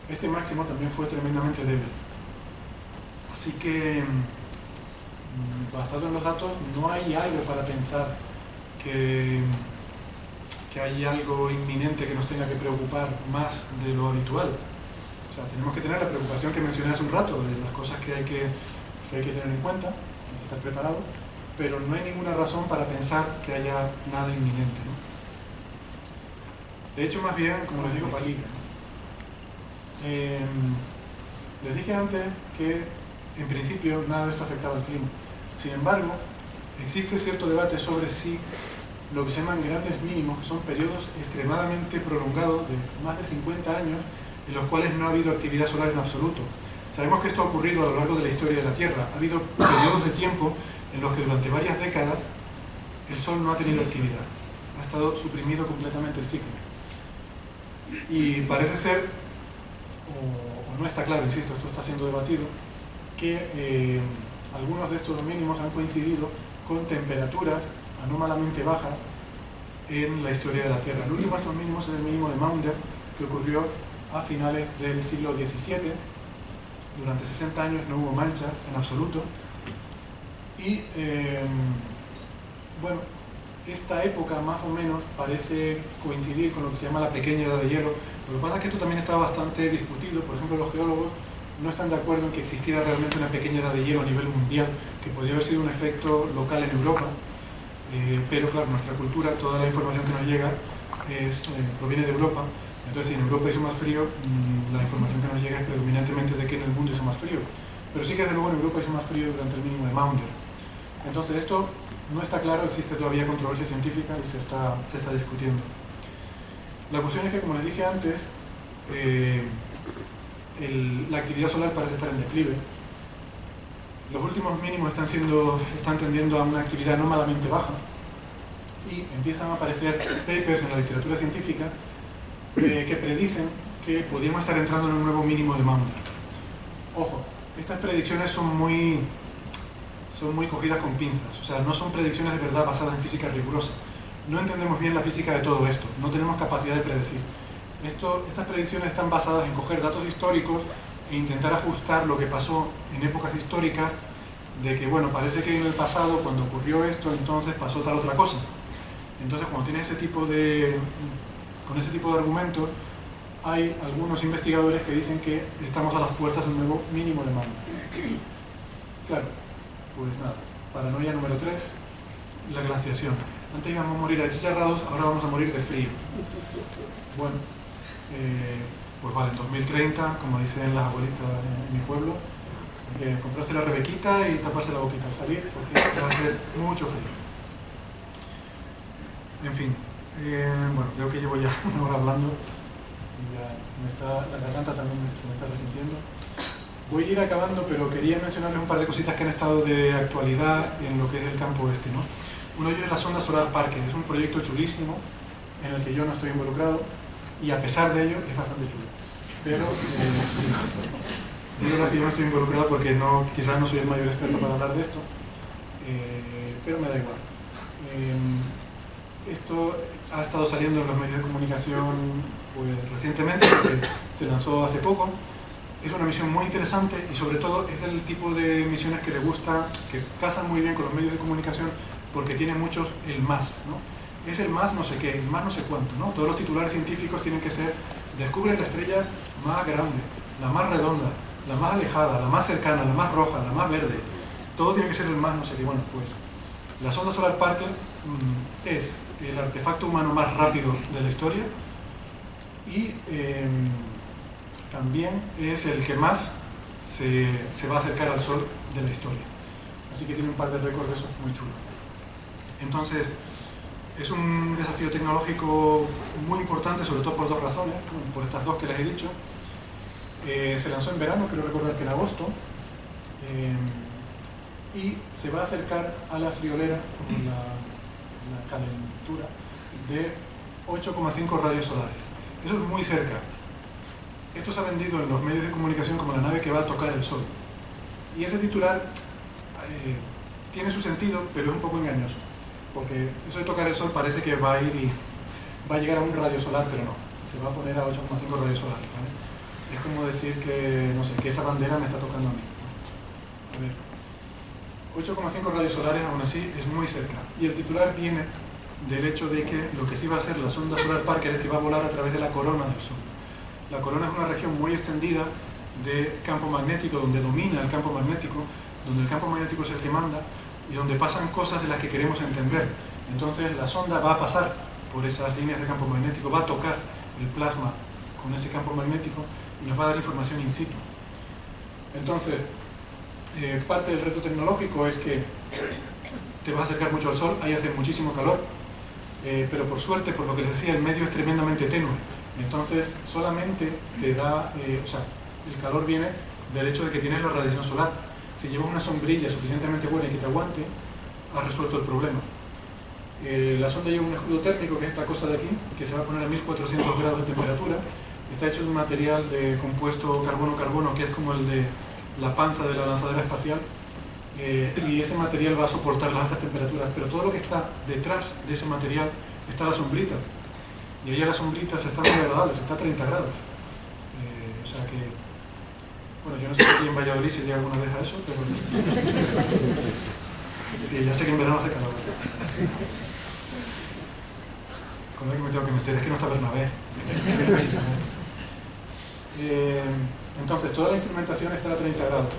C: Este máximo también fue tremendamente débil. Así que, basado en los datos, no hay algo para pensar que hay algo inminente que nos tenga que preocupar más de lo habitual. O sea, tenemos que tener la preocupación que mencioné hace un rato, de las cosas que hay que tener en cuenta, hay que estar preparado, pero no hay ninguna razón para pensar que haya nada inminente, ¿no? De hecho, más bien, como les digo, peligro. Les dije antes que, en principio, nada de esto afectaba al clima. Sin embargo, existe cierto debate sobre si lo que se llaman grandes mínimos, que son periodos extremadamente prolongados de más de 50 años, en los cuales no ha habido actividad solar en absoluto. Sabemos que esto ha ocurrido a lo largo de la historia de la Tierra. Ha habido periodos de tiempo en los que durante varias décadas el Sol no ha tenido actividad. Ha estado suprimido completamente el ciclo. Y parece ser, o no está claro, insisto, esto está siendo debatido, que algunos de estos mínimos han coincidido con temperaturas anómalamente bajas en la historia de la Tierra. El último de estos mínimos es el mínimo de Maunder, que ocurrió a finales del siglo XVII. Durante 60 años no hubo manchas en absoluto, Y bueno, esta época más o menos parece coincidir con lo que se llama la pequeña edad de hielo. Lo que pasa es que esto también está bastante discutido. Por ejemplo, los geólogos no están de acuerdo en que existiera realmente una pequeña edad de hielo a nivel mundial, que podría haber sido un efecto local en Europa, pero claro, nuestra cultura, toda la información que nos llega proviene de Europa. Entonces, si en Europa hizo más frío, la información que nos llega es predominantemente de que en el mundo hizo más frío. Pero sí que desde luego en Europa hizo más frío durante el mínimo de Maunder. Entonces esto no está claro, existe todavía controversia científica y se está discutiendo. La cuestión es que, como les dije antes, la actividad solar parece estar en declive. Los últimos mínimos están tendiendo a una actividad no malamente baja y empiezan a aparecer papers en la literatura científica que predicen que podríamos estar entrando en un nuevo mínimo de Maunder. Ojo, estas predicciones son muy cogidas con pinzas, o sea, no son predicciones de verdad basadas en física rigurosa. No entendemos bien la física de todo esto, no tenemos capacidad de predecir. Estas predicciones están basadas en coger datos históricos e intentar ajustar lo que pasó en épocas históricas, de que, bueno, parece que en el pasado, cuando ocurrió esto, entonces pasó tal otra cosa. Entonces, cuando tienes con ese tipo de argumentos, hay algunos investigadores que dicen que estamos a las puertas de un nuevo mínimo de Maunder. Claro, pues nada, paranoia número 3, la glaciación. Antes íbamos a morir achicharrados, ahora vamos a morir de frío. Bueno, pues vale, en 2030, como dicen las abuelitas en mi pueblo, hay que comprarse la rebequita y taparse la boquita al salir, porque va a hacer mucho frío. En fin, bueno, creo que llevo ya una hora hablando y ya la garganta también se me está resintiendo. Voy a ir acabando, pero quería mencionarles un par de cositas que han estado de actualidad en lo que es el campo este, ¿no? Uno de ellos es la sonda Solar Parker, es un proyecto chulísimo en el que yo no estoy involucrado y a pesar de ello es bastante chulo. Pero digo que yo no estoy involucrado porque quizás no soy el mayor experto para hablar de esto, pero me da igual. Esto ha estado saliendo en los medios de comunicación pues, recientemente, porque se lanzó hace poco. Es una misión muy interesante y sobre todo es del tipo de misiones que le gusta, que casan muy bien con los medios de comunicación porque tiene muchos el más, ¿no? Es el más no sé qué, el más no sé cuánto, ¿no? Todos los titulares científicos tienen que ser: descubren la estrella más grande, la más redonda, la más alejada, la más cercana, la más roja, la más verde. Todo tiene que ser el más no sé qué. Bueno, pues la sonda Solar Parker es el artefacto humano más rápido de la historia y también es el que más se va a acercar al Sol de la historia. Así que tiene un par de récords de esos muy chulos. Entonces, es un desafío tecnológico muy importante, sobre todo por dos razones, por estas dos que les he dicho. Se lanzó en verano, quiero recordar que en agosto, y se va a acercar a la friolera, la calentura, de 8,5 radios solares. Eso es muy cerca. Esto se ha vendido en los medios de comunicación como la nave que va a tocar el Sol. Y ese titular tiene su sentido, pero es un poco engañoso. Porque eso de tocar el Sol parece que va a ir y va a llegar a un radio solar, pero no. Se va a poner a 8,5 radios solares, ¿vale? Es como decir que, no sé, que esa bandera me está tocando a mí. A ver, 8,5 radios solares aún así es muy cerca. Y el titular viene del hecho de que lo que sí va a hacer la sonda Solar Parker es que va a volar a través de la corona del Sol. La corona es una región muy extendida de campo magnético, donde domina el campo magnético, donde el campo magnético es el que manda y donde pasan cosas de las que queremos entender. Entonces la sonda va a pasar por esas líneas de campo magnético, va a tocar el plasma con ese campo magnético y nos va a dar información in situ. Entonces, parte del reto tecnológico es que te vas a acercar mucho al Sol, ahí hace muchísimo calor, pero por suerte, por lo que les decía, el medio es tremendamente tenue. Entonces solamente te da, o sea, el calor viene del hecho de que tienes la radiación solar. Si llevas una sombrilla suficientemente buena y que te aguante, has resuelto el problema. La sonda lleva un escudo térmico, que es esta cosa de aquí, que se va a poner a 1400 grados de temperatura. Está hecho de un material de compuesto carbono-carbono, que es como el de la panza de la lanzadera espacial. Y ese material va a soportar las altas temperaturas, pero todo lo que está detrás de ese material está la sombrita. Y ahí a la sombrita se está muy agradable, se está a 30 grados. O sea que, bueno, yo no sé si aquí en Valladolid se llega alguna vez a eso, pero Sí, ya sé que en verano hace calor. Con lo que me tengo que meter, es que no está Bernabé. Entonces, toda la instrumentación está a 30 grados,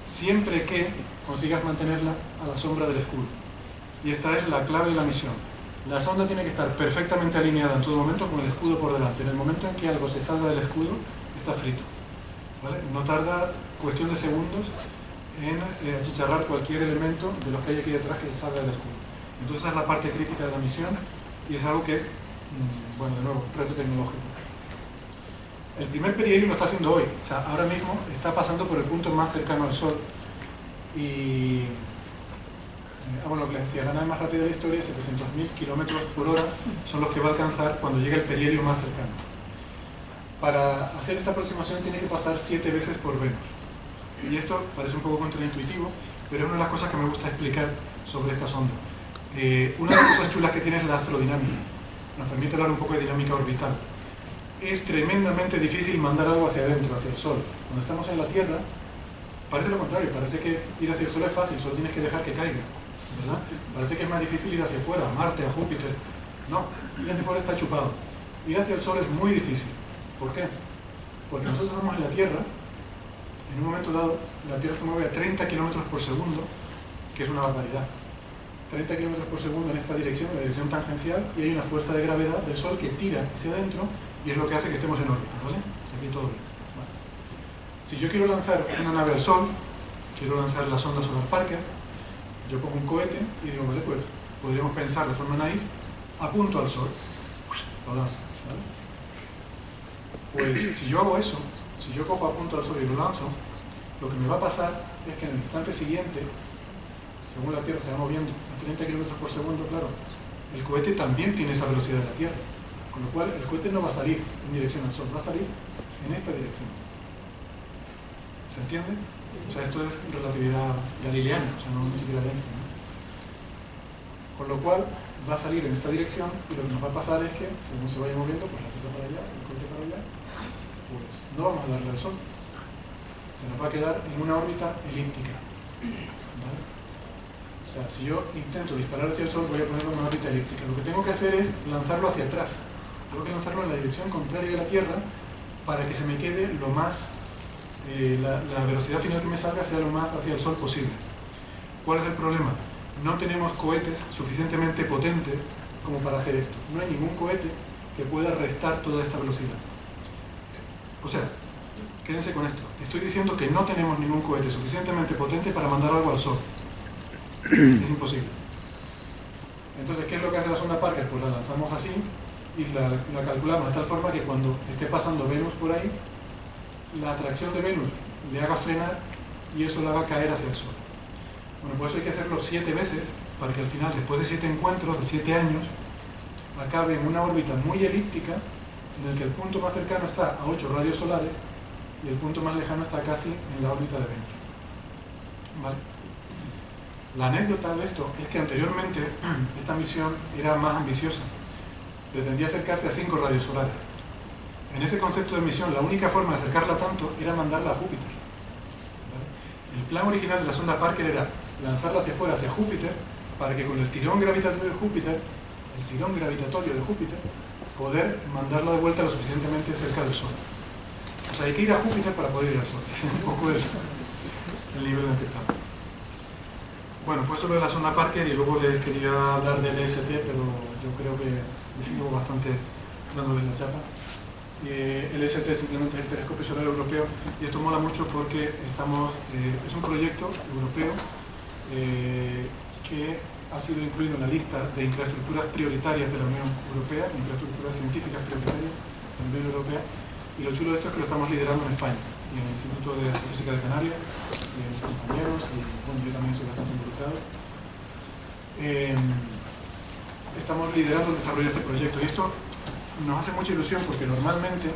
C: siempre que consigas mantenerla a la sombra del escudo. Y esta es la clave de la misión. La sonda tiene que estar perfectamente alineada en todo momento con el escudo por delante. En el momento en que algo se salga del escudo, está frito, ¿vale? No tarda cuestión de segundos en achicharrar cualquier elemento de los que hay aquí detrás que se salga del escudo. Entonces es la parte crítica de la misión y es algo que, bueno, de nuevo, reto tecnológico. El primer perihelio lo está haciendo hoy, o sea, ahora mismo está pasando por el punto más cercano al Sol y... bueno, lo que les decía, la nave más rápida de la historia, 700.000 km/h, son los que va a alcanzar cuando llegue el perihelio más cercano. Para hacer esta aproximación tiene que pasar 7 veces por Venus. Y esto parece un poco contraintuitivo, pero es una de las cosas que me gusta explicar sobre esta sonda. Una de las cosas chulas que tiene es la astrodinámica. Nos permite hablar un poco de dinámica orbital. Es tremendamente difícil mandar algo hacia adentro, hacia el Sol. Cuando estamos en la Tierra, parece lo contrario, parece que ir hacia el Sol es fácil, solo tienes que dejar que caiga, ¿verdad? Parece que es más difícil ir hacia afuera, a Marte, a Júpiter. No, ir hacia afuera está chupado. Ir hacia el Sol es muy difícil. ¿Por qué? Porque nosotros vamos en la Tierra, en un momento dado, la Tierra se mueve a 30 km por segundo, que es una barbaridad. 30 km por segundo en esta dirección, en la dirección tangencial, y hay una fuerza de gravedad del Sol que tira hacia adentro y es lo que hace que estemos en órbita, ¿vale? Hasta aquí todo bien. Vale. Si yo quiero lanzar una nave al Sol, quiero lanzar la sonda Solar Parker, yo pongo un cohete y digo, vale, pues podríamos pensar de forma naif, apunto al Sol, lo lanzo, ¿vale? Pues si yo hago eso, si yo cojo, apunto al Sol y lo lanzo, lo que me va a pasar es que en el instante siguiente, según la Tierra se va moviendo a 30 km por segundo, claro, el cohete también tiene esa velocidad de la Tierra, con lo cual el cohete no va a salir en dirección al Sol, va a salir en esta dirección. ¿Se entiende? O sea, esto es relatividad galileana, o sea, no ni siquiera Einstein, ¿no? Con lo cual va a salir en esta dirección y lo que nos va a pasar es que, según se vaya moviendo, pues la Tierra para allá, el cohete para allá, pues no vamos a darle al Sol. Se nos va a quedar en una órbita elíptica, ¿vale? O sea, si yo intento disparar hacia el Sol, voy a ponerlo en una órbita elíptica. Lo que tengo que hacer es lanzarlo hacia atrás. Tengo que lanzarlo en la dirección contraria de la Tierra para que se me quede lo más, la velocidad final que me salga sea lo más hacia el Sol posible. ¿Cuál es el problema? No tenemos cohetes suficientemente potentes como para hacer esto. No hay ningún cohete que pueda restar toda esta velocidad. O sea, quédense con esto. Estoy diciendo que no tenemos ningún cohete suficientemente potente para mandar algo al Sol. Es imposible. Entonces, ¿qué es lo que hace la sonda Parker? Pues la lanzamos así y la calculamos de tal forma que cuando esté pasando Venus por ahí, la atracción de Venus le haga frenar y eso la haga caer hacia el Sol. Bueno, pues eso hay que hacerlo 7 veces para que al final, después de 7 encuentros, de 7 años, acabe en una órbita muy elíptica en el que el punto más cercano está a 8 radios solares y el punto más lejano está casi en la órbita de Venus. ¿Vale? La anécdota de esto es que anteriormente esta misión era más ambiciosa. Pretendía acercarse a 5 radios solares. En ese concepto de misión, la única forma de acercarla tanto era mandarla a Júpiter. ¿Vale? El plan original de la sonda Parker era lanzarla hacia afuera, hacia Júpiter, para que con el tirón gravitatorio de Júpiter, poder mandarla de vuelta lo suficientemente cerca del Sol. O sea, hay que ir a Júpiter para poder ir al Sol. Ese es un poco el nivel en el que estamos. Bueno, pues eso lo de la sonda Parker y luego les quería hablar del EST, pero yo creo que llevo bastante dándoles la chapa. El EST simplemente es el telescopio solar europeo y esto mola mucho porque es un proyecto europeo que ha sido incluido en la lista de infraestructuras prioritarias de la Unión Europea, infraestructuras científicas prioritarias de la Unión Europea, y lo chulo de esto es que lo estamos liderando en España, y en el Instituto de Astrofísica de Canarias, y en mis compañeros, y bueno, yo también soy bastante involucrado. Estamos liderando el desarrollo de este proyecto, y esto nos hace mucha ilusión porque normalmente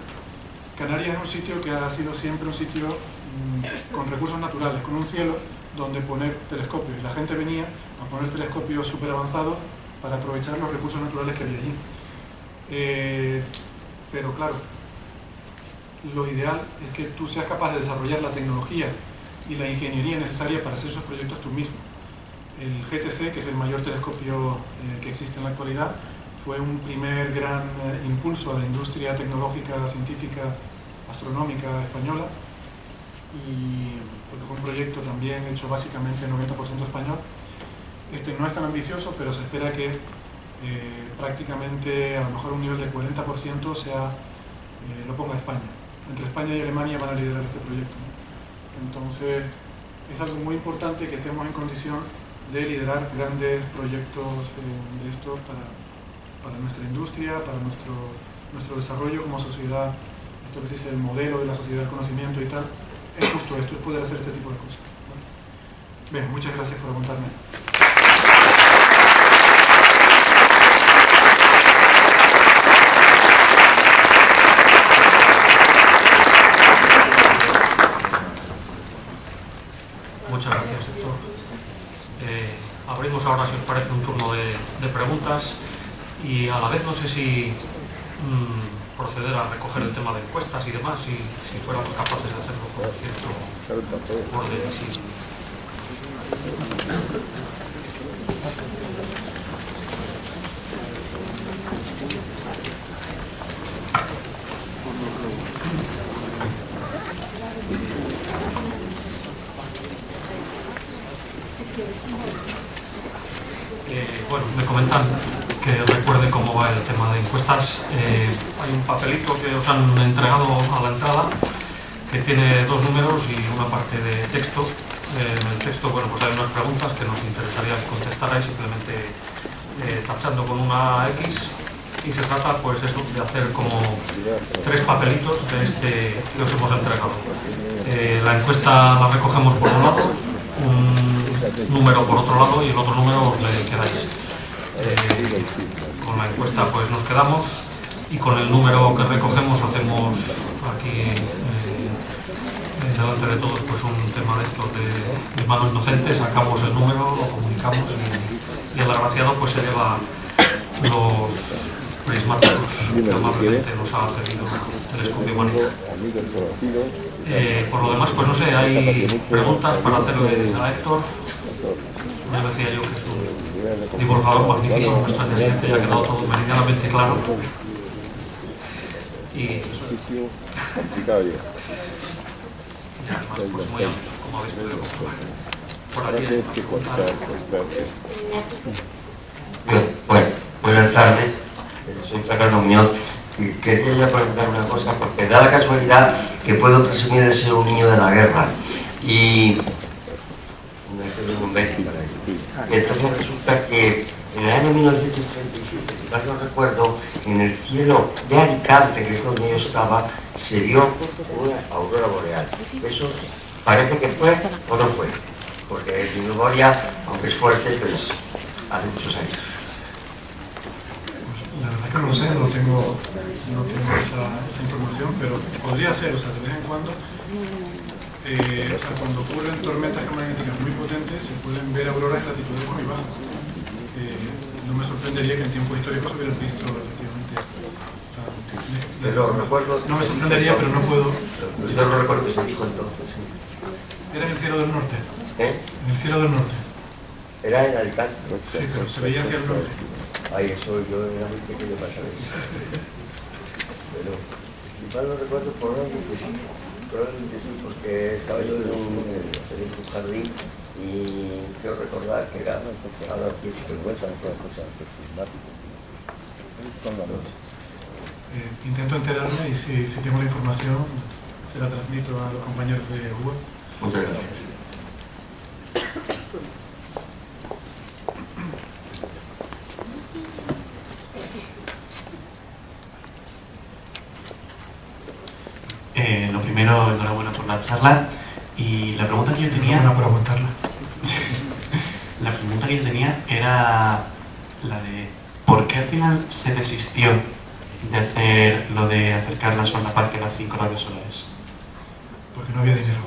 C: Canarias es un sitio que ha sido siempre un sitio con recursos naturales, con un cielo donde poner telescopios. La gente venía a poner telescopios súper avanzados para aprovechar los recursos naturales que había allí. Pero claro, lo ideal es que tú seas capaz de desarrollar la tecnología y la ingeniería necesaria para hacer esos proyectos tú mismo. El GTC, que es el mayor telescopio que existe en la actualidad, fue un primer gran impulso a la industria tecnológica, científica, astronómica española, y porque fue un proyecto también hecho básicamente 90% español. Este no es tan ambicioso, pero se espera que prácticamente a lo mejor un nivel del 40% lo ponga España. Entre España y Alemania van a liderar este proyecto, ¿no? Entonces es algo muy importante que estemos en condición de liderar grandes proyectos de estos para nuestra industria, para nuestro desarrollo como sociedad. Esto que se dice el modelo de la sociedad del conocimiento y tal, es justo esto, es poder hacer este tipo de cosas, ¿no? Bien, muchas gracias por aguantarme.
B: Muchas gracias, Héctor. Abrimos ahora, si os parece, un turno de preguntas y a la vez no sé si proceder a recoger el tema de encuestas y demás, si fuéramos capaces de hacerlo con cierto orden así. Bueno, me comentan que recuerde cómo va el tema de encuestas. Hay un papelito que os han entregado a la entrada que tiene dos números y una parte de texto. En el texto, bueno, pues hay unas preguntas que nos interesaría que contestarais simplemente tachando con una X, y se trata, pues eso, de hacer como 3 papelitos de este que os hemos entregado. La encuesta la recogemos por un lado, un número por otro lado y el otro número os le quedáis. Con la encuesta pues nos quedamos y con el número que recogemos hacemos aquí delante de todos pues un tema de estos de mano inocente, sacamos el número, lo comunicamos y el agraciado pues se lleva los prismáticos que amablemente nos ha cedido Telescopio Humanidad. Por lo demás, pues no sé, hay preguntas para hacerle a Héctor. Ya decía yo que es un divulgador magnífico en nuestra presidente, ya ha quedado todo meridianamente claro. Y además, pues muy amplio, como habéis podido comprobar. Por aquí
E: Bueno, buenas tardes, soy Fernando Muñoz y quería ya preguntar una cosa, porque da la casualidad que puedo presumir de ser un niño de la guerra y entonces resulta que en el año 1937, si mal no recuerdo, en el cielo de Alicante, que es donde yo estaba, se vio una aurora boreal. Eso parece que fue o no fue, porque mi memoria, aunque es fuerte, pues hace muchos años.
C: La verdad que no lo sé, no tengo esa información, pero podría ser, o sea, de vez en cuando, cuando ocurren tormentas magnéticas muy potentes, se pueden ver auroras en latitudes muy bajas. No me sorprendería que en tiempo histórico se hubieran visto, efectivamente.
E: Pero recuerdo...
C: No me sorprendería, pero no puedo...
E: Yo no recuerdo que se dijo entonces, sí.
C: ¿Era en el cielo del norte?
E: ¿Eh?
C: En el cielo del norte.
E: Era en Alicante.
C: Sí, pero se veía hacia el norte.
E: Ay, eso yo era muy pequeño para saber eso. Pero, si mal no recuerdo, probablemente sí, porque estaba yo en un jardín y quiero recordar que era ahora aquí vergüenza de todas cosas
C: Intento enterarme y si tengo la información se la transmito a los compañeros de UA.
E: Muchas gracias.
F: Lo primero, enhorabuena por la charla. Y la pregunta que yo tenía...
C: Enhorabuena por aguantarla.
F: La pregunta que yo tenía era la de ¿por qué al final se desistió de hacer lo de acercar la sonda Parker a 5 radios solares?
C: Porque no había dinero.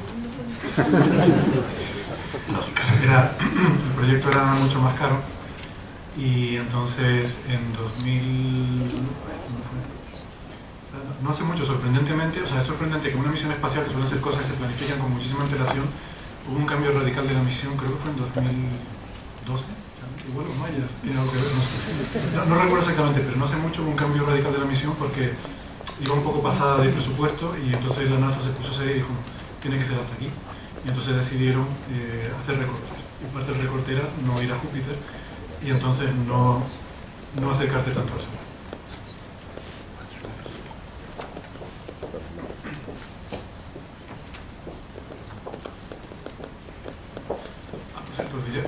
F: Lógica.
C: El proyecto era mucho más caro y entonces en 2000... No hace mucho, sorprendentemente, o sea, es sorprendente que una misión espacial, que suelen ser cosas que se planifican con muchísima antelación, hubo un cambio radical de la misión, creo que fue en 2013 12, igual los mayas tiene algo que ver, no sé. No recuerdo exactamente, pero no hace mucho hubo un cambio radical de la misión porque iba un poco pasada de presupuesto y entonces la NASA se puso seria y dijo, tiene que ser hasta aquí. Y entonces decidieron hacer recortes. Y parte del recorte era no ir a Júpiter y entonces no acercarte tanto al Sol.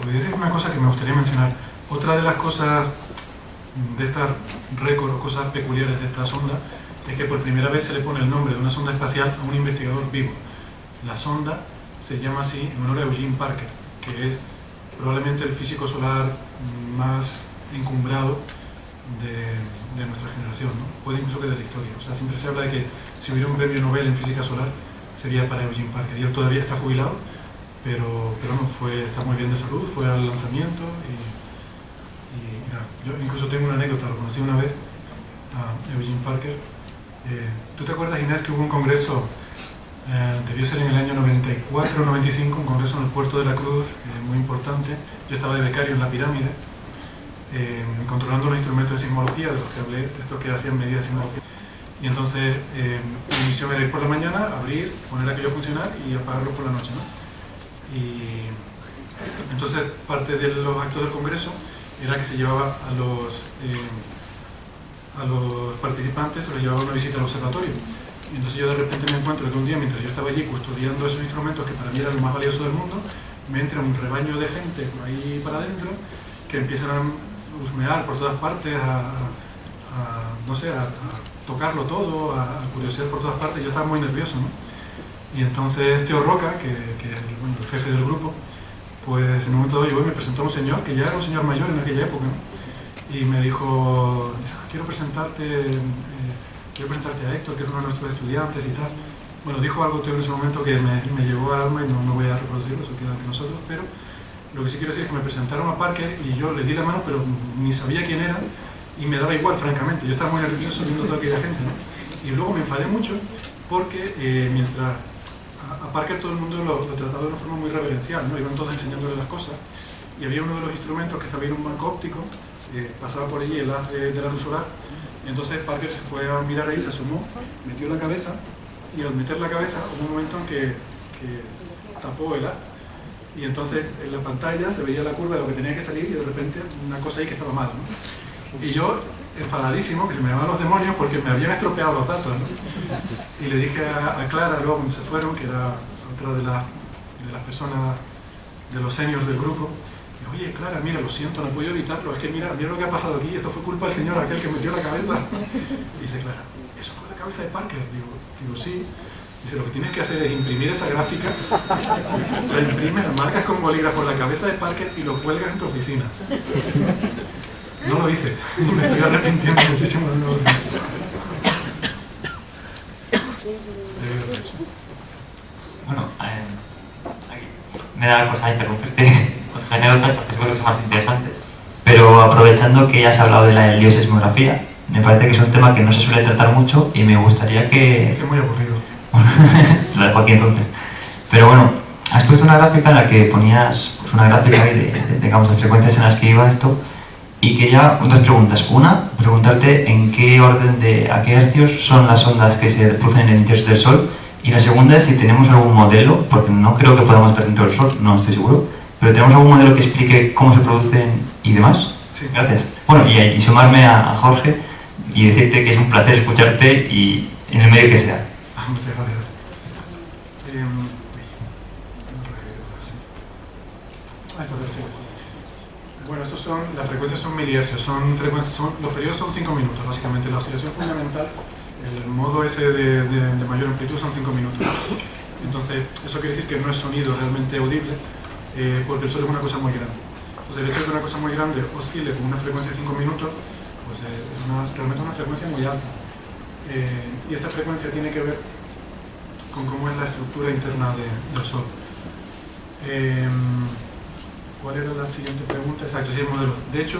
C: Olvidé decir una cosa que me gustaría mencionar. Otra de las cosas de estas récords, cosas peculiares de esta sonda, es que por primera vez se le pone el nombre de una sonda espacial a un investigador vivo. La sonda se llama así en honor a Eugene Parker, que es probablemente el físico solar más encumbrado de nuestra generación, ¿no? Puede incluso que de la historia. O sea, siempre se habla de que si hubiera un premio Nobel en física solar sería para Eugene Parker, y él todavía está jubilado, pero no, está muy bien de salud, fue al lanzamiento y mira, yo incluso tengo una anécdota, lo conocí una vez a Eugene Parker. ¿Tú te acuerdas, Inés, que hubo un congreso, debió ser en el año 94 o 95, un congreso en el Puerto de la Cruz, muy importante? Yo estaba de becario en la pirámide, controlando los instrumentos de sismología, de los que hablé, de estos que hacían medidas de sismología. Y entonces mi misión era ir por la mañana, abrir, poner aquello a funcionar y apagarlo por la noche, ¿no? Y entonces parte de los actos del congreso era que se llevaba a los participantes, se les llevaba una visita al observatorio. Y entonces yo de repente me encuentro que un día, mientras yo estaba allí custodiando esos instrumentos que para mí eran lo más valioso del mundo, me entra un rebaño de gente por ahí para adentro que empiezan a husmear por todas partes, no sé, a tocarlo todo, a curiosear por todas partes. Yo estaba muy nervioso, ¿no? Y entonces Teo Roca, que es el jefe del grupo, pues en un momento dado llegó y me presentó a un señor, que ya era un señor mayor en aquella época, ¿no? Y me dijo, quiero presentarte a Héctor, que es uno de nuestros estudiantes y tal. Bueno, dijo algo Teo en ese momento que me llegó al alma y no voy a reproducirlo, eso queda entre nosotros, pero lo que sí quiero decir es que me presentaron a Parker y yo le di la mano, pero ni sabía quién era y me daba igual, francamente. Yo estaba muy nervioso viendo toda aquella gente, ¿no? Y luego me enfadé mucho porque mientras a Parker todo el mundo lo trataba de una forma muy reverencial, ¿no? Iban todos enseñándole las cosas y había uno de los instrumentos que estaba en un banco óptico, pasaba por allí el haz de la luz solar, y entonces Parker se fue a mirar ahí, se asomó, metió la cabeza y al meter la cabeza hubo un momento en que tapó el haz y entonces en la pantalla se veía la curva de lo que tenía que salir y de repente una cosa ahí que estaba mal, ¿no? Y yo, enfadadísimo, que se me llamaban los demonios porque me habían estropeado los datos, ¿no? Y le dije a Clara, luego cuando se fueron, que era otra de las personas, de los seniors del grupo, y, oye, Clara, mira, lo siento, no he podido evitarlo, es que mira lo que ha pasado aquí, esto fue culpa del señor aquel que metió la cabeza. Y dice Clara, ¿eso fue la cabeza de Parker? Digo, sí. Dice, lo que tienes que hacer es imprimir esa gráfica, la imprimes, la marcas con bolígrafo la cabeza de Parker y lo cuelgas en tu oficina. No lo hice, me estoy arrepintiendo muchísimo de no haberlo hecho.
G: Bueno, me da cosa interrumpirte con tus anécdotas porque seguro que son más interesantes. Pero aprovechando que ya has hablado de la heliosismografía, me parece que es un tema que no se suele tratar mucho y me gustaría que...
C: Es muy aburrido.
G: Lo dejo aquí entonces. Pero bueno, has puesto una gráfica en la que ponías pues, una gráfica de frecuencias en las que iba esto. Y quería dos preguntas. Una, preguntarte en qué orden a qué hercios son las ondas que se producen en el interior del Sol. Y la segunda es si tenemos algún modelo, porque no creo que podamos ver dentro del Sol, no estoy seguro, pero ¿tenemos algún modelo que explique cómo se producen y demás?
C: Sí.
G: Gracias. Bueno, y sumarme a Jorge y decirte que es un placer escucharte y en el medio que sea.
C: Muchas gracias. Bueno, las frecuencias son milihercios, los periodos son 5 minutos, básicamente. La oscilación fundamental, el modo ese de mayor amplitud son 5 minutos. Entonces, eso quiere decir que no es sonido realmente audible, porque el Sol es una cosa muy grande. Entonces, el hecho de que una cosa muy grande oscile con una frecuencia de 5 minutos, pues es realmente una frecuencia muy alta. Y esa frecuencia tiene que ver con cómo es la estructura interna del Sol. ¿Cuál era la siguiente pregunta? Exacto, sí, el modelo. De hecho,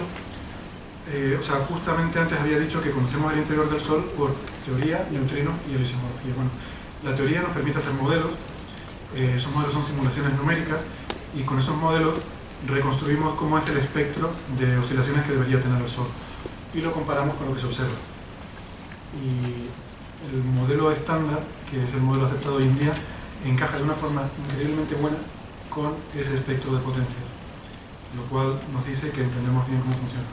C: justamente antes había dicho que conocemos el interior del Sol por teoría, neutrinos y heliosismología. Bueno, la teoría nos permite hacer modelos, esos modelos son simulaciones numéricas y con esos modelos reconstruimos cómo es el espectro de oscilaciones que debería tener el Sol y lo comparamos con lo que se observa. Y el modelo estándar, que es el modelo aceptado hoy en día, encaja de una forma increíblemente buena con ese espectro de potencia, lo cual nos dice que entendemos bien cómo funciona.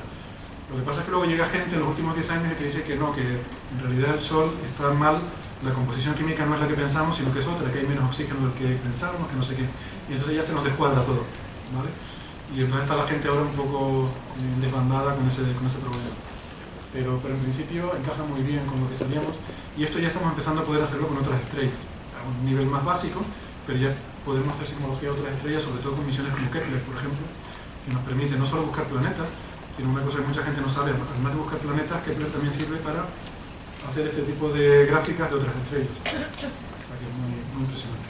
C: Lo que pasa es que luego llega gente en los últimos 10 años que dice que no, que en realidad el Sol está mal, la composición química no es la que pensamos, sino que es otra, que hay menos oxígeno del que pensábamos, que no sé qué. Y entonces ya se nos descuadra todo, ¿vale? Y entonces está la gente ahora un poco desbandada con ese problema. Pero en principio encaja muy bien con lo que sabíamos, y esto ya estamos empezando a poder hacerlo con otras estrellas, a un nivel más básico, pero ya podemos hacer sismología de otras estrellas, sobre todo con misiones como Kepler, por ejemplo, que nos permite no solo buscar planetas, sino una cosa que mucha gente no sabe, además de buscar planetas, Kepler también sirve para hacer este tipo de gráficas de otras estrellas. O sea que es muy impresionante.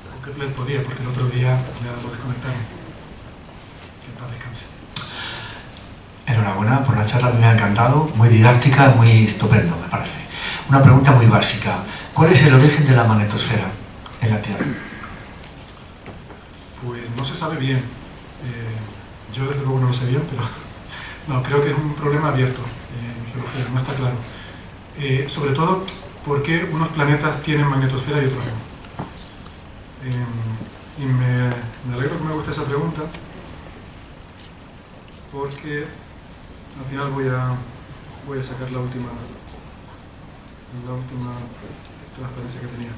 C: Con Kepler podía, porque el otro día ya lo desconectaron. Que en paz descanse.
H: Enhorabuena por la charla, me ha encantado, muy didáctica, muy estupendo, me parece. Una pregunta muy básica. ¿Cuál es el origen de la magnetosfera en la Tierra?
C: Pues no se sabe bien. Yo desde luego no lo sé bien, pero no, creo que es un problema abierto en geología, no está claro. Sobre todo, ¿por qué unos planetas tienen magnetosfera y otros no? Y me alegro que me guste esa pregunta, porque al final voy a sacar la última transparencia que tenía.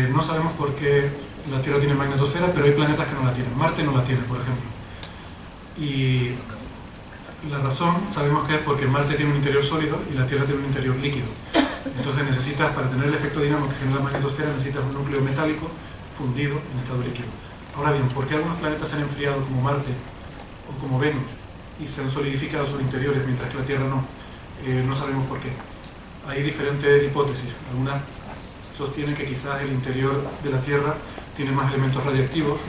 C: No sabemos por qué la Tierra tiene magnetosfera, pero hay planetas que no la tienen. Marte no la tiene, por ejemplo. Y la razón sabemos que es porque Marte tiene un interior sólido y la Tierra tiene un interior líquido. Entonces necesitas, para tener el efecto dinámico que genera la magnetosfera, necesitas un núcleo metálico fundido en estado líquido. Ahora bien, ¿por qué algunos planetas se han enfriado como Marte o como Venus y se han solidificado sus interiores mientras que la Tierra no? No sabemos por qué. Hay diferentes hipótesis. Algunas sostienen que quizás el interior de la Tierra tiene más elementos radiactivos.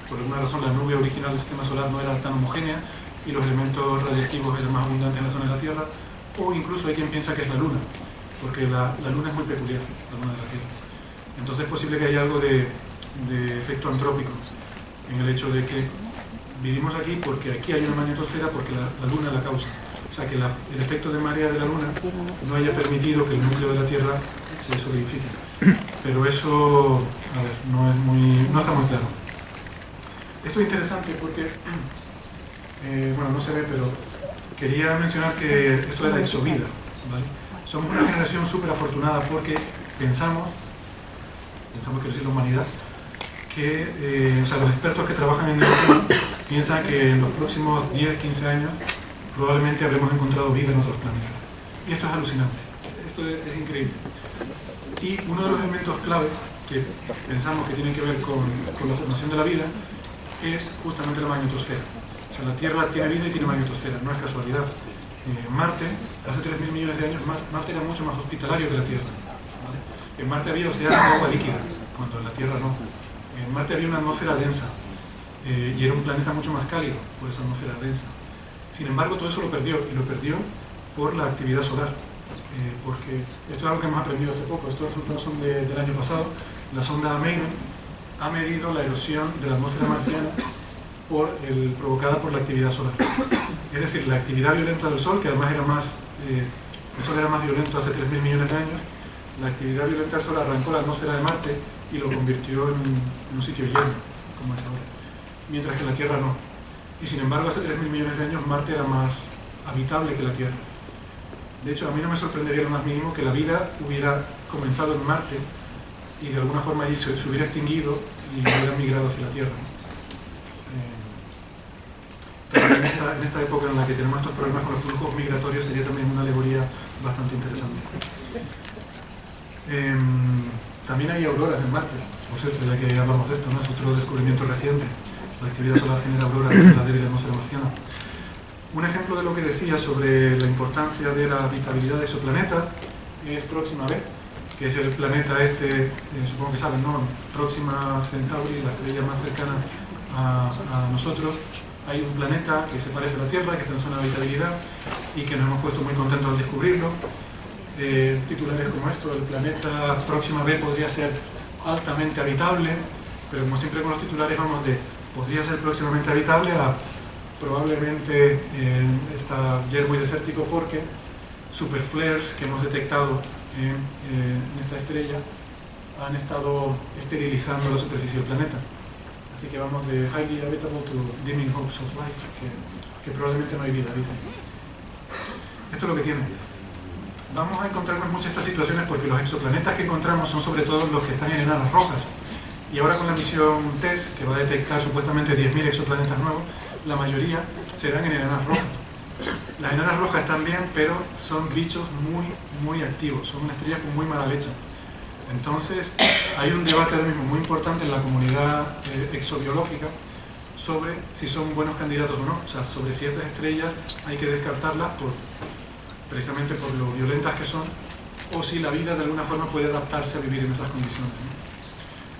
C: Por alguna razón la nube original del sistema solar no era tan homogénea y los elementos radiactivos eran más abundantes en la zona de la Tierra. O incluso hay quien piensa que es la Luna, porque la Luna es muy peculiar, la Luna de la Tierra. Entonces es posible que haya algo de efecto antrópico en el hecho de que vivimos aquí porque aquí hay una magnetosfera, porque la Luna la causa. O sea, que el efecto de marea de la Luna no haya permitido que el núcleo de la Tierra se solidifique. Pero eso, a ver, no está muy claro. Esto es interesante porque, bueno, no se ve, pero quería mencionar que esto de la exovida, ¿vale? Somos una generación súper afortunada porque pensamos, quiero decir, la humanidad, que o sea, los expertos que trabajan en el tema piensan que en los próximos 10, 15 años probablemente habremos encontrado vida en otros planetas. Y esto es alucinante, esto es increíble. Y uno de los elementos clave que pensamos que tienen que ver con la formación de la vida es justamente la magnetosfera. O sea, la Tierra tiene vida y tiene magnetosfera, no es casualidad. Marte, hace 3.000 millones de años, Marte era mucho más hospitalario que la Tierra, ¿vale? En Marte había océanos de agua líquida, cuando en la Tierra no. En Marte había una atmósfera densa y era un planeta mucho más cálido por esa atmósfera densa. Sin embargo, todo eso lo perdió, y lo perdió por la actividad solar. Porque esto es algo que hemos aprendido hace poco, estos resultados son del año pasado. La sonda Maven ha medido la erosión de la atmósfera marciana provocada por la actividad solar. Es decir, la actividad violenta del Sol, que además era el Sol era más violento hace 3.000 millones de años, la actividad violenta del Sol arrancó la atmósfera de Marte y lo convirtió en un sitio lleno, como es ahora, mientras que la Tierra no. Y sin embargo, hace 3.000 millones de años Marte era más habitable que la Tierra. De hecho, a mí no me sorprendería lo más mínimo que la vida hubiera comenzado en Marte y de alguna forma allí se hubiera extinguido y hubiera migrado hacia la Tierra. En esta época en la que tenemos estos problemas con los flujos migratorios sería también una alegoría bastante interesante. También hay auroras en Marte, por cierto, ya que hablamos de esto, ¿no? Es otro descubrimiento reciente. La actividad solar genera auroras en la débil atmósfera marciana. Un ejemplo de lo que decía sobre la importancia de la habitabilidad de exoplanetas es Próxima B, que es el planeta supongo que saben, ¿no? Próxima Centauri, la estrella más cercana a nosotros, hay un planeta que se parece a la Tierra, que está en zona de habitabilidad y que nos hemos puesto muy contentos al descubrirlo. Titulares como esto: el planeta Próxima B podría ser altamente habitable, pero como siempre con los titulares vamos de podría ser próximamente habitable a probablemente está ya muy desértico, porque superflares que hemos detectado en esta estrella han estado esterilizando la superficie del planeta. Así que vamos de highly habitable to dimming hopes of life, que probablemente no hay vida, dicen. Esto es lo que tiene. Vamos a encontrarnos muchas de estas situaciones porque los exoplanetas que encontramos son sobre todo los que están en enanas rojas. Y ahora con la misión TESS, que va a detectar supuestamente 10.000 exoplanetas nuevos, la mayoría serán en enanas rojas. Las enanas rojas están bien, pero son bichos muy activos, son una estrella con muy mala leche. Entonces, hay un debate ahora mismo muy importante en la comunidad exobiológica sobre si son buenos candidatos o no, o sea, sobre si estas estrellas hay que descartarlas precisamente por lo violentas que son, o si la vida de alguna forma puede adaptarse a vivir en esas condiciones, ¿no?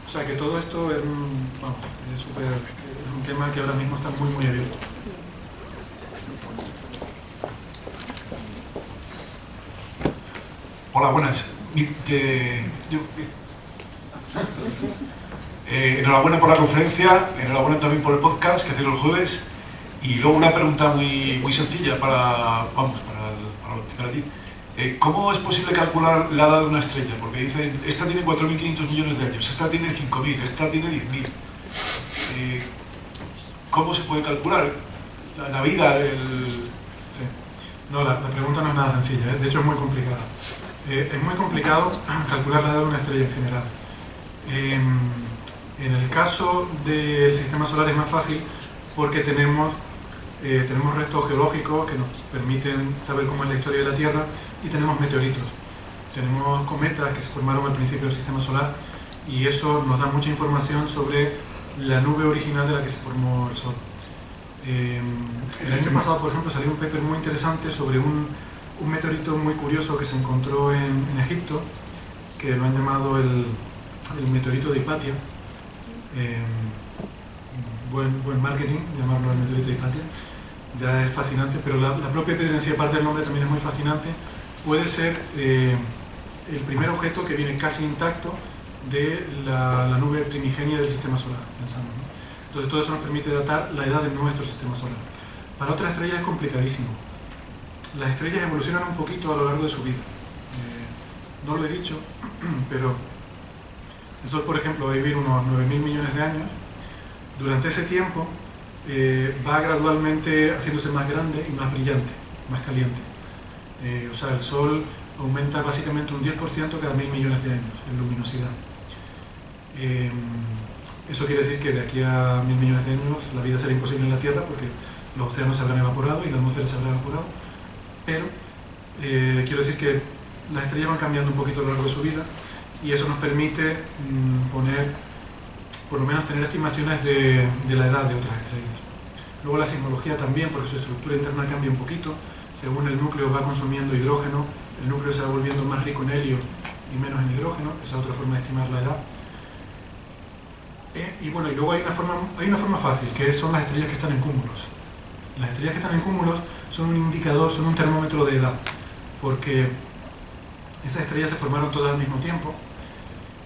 C: O sea que todo esto es un tema que ahora mismo está muy abierto.
I: Hola, buenas. Enhorabuena por la conferencia, enhorabuena también por el podcast que hacéis los jueves. Y luego una pregunta muy sencilla para ti. ¿Cómo es posible calcular la edad de una estrella? Porque dicen, esta tiene 4.500 millones de años, esta tiene 5.000, esta tiene 10.000. ¿Cómo se puede calcular la vida del...?
C: Sí. No, la pregunta no es nada sencilla, de hecho es muy complicada. Es muy complicado calcular la edad de una estrella en general. En el caso del sistema solar es más fácil porque tenemos restos geológicos que nos permiten saber cómo es la historia de la Tierra, y tenemos meteoritos. Tenemos cometas que se formaron al principio del sistema solar, y eso nos da mucha información sobre la nube original de la que se formó el Sol. El año pasado, por ejemplo, salió un paper muy interesante sobre un meteorito muy curioso que se encontró en Egipto, que lo han llamado el meteorito de Hipatia. Buen marketing llamarlo el meteorito de Hipatia, ya es fascinante, pero la propia piedra en sí, aparte del nombre, también es muy fascinante. Puede ser el primer objeto que viene casi intacto de la nube primigenia del sistema solar, pensamos, ¿no? Entonces todo eso nos permite datar la edad de nuestro sistema solar. Para otras estrellas es complicadísimo. Las estrellas evolucionan un poquito a lo largo de su vida. No lo he dicho, pero el Sol, por ejemplo, va a vivir unos 9.000 millones de años. Durante ese tiempo va gradualmente haciéndose más grande y más brillante, más caliente. O sea, el Sol aumenta básicamente un 10% cada 1.000 millones de años en luminosidad. Eso quiere decir que de aquí a 1.000 millones de años la vida será imposible en la Tierra, porque los océanos se habrán evaporado y la atmósfera se habrá evaporado. Pero quiero decir que las estrellas van cambiando un poquito a lo largo de su vida, y eso nos permite por lo menos tener estimaciones de la edad de otras estrellas. Luego la sismología también, porque su estructura interna cambia un poquito. Según el núcleo va consumiendo hidrógeno, el núcleo se va volviendo más rico en helio y menos en hidrógeno. Esa es otra forma de estimar la edad. Y bueno, y luego hay una forma fácil, que son las estrellas que están en cúmulos. Las estrellas que están en cúmulos son un indicador, son un termómetro de edad, porque esas estrellas se formaron todas al mismo tiempo,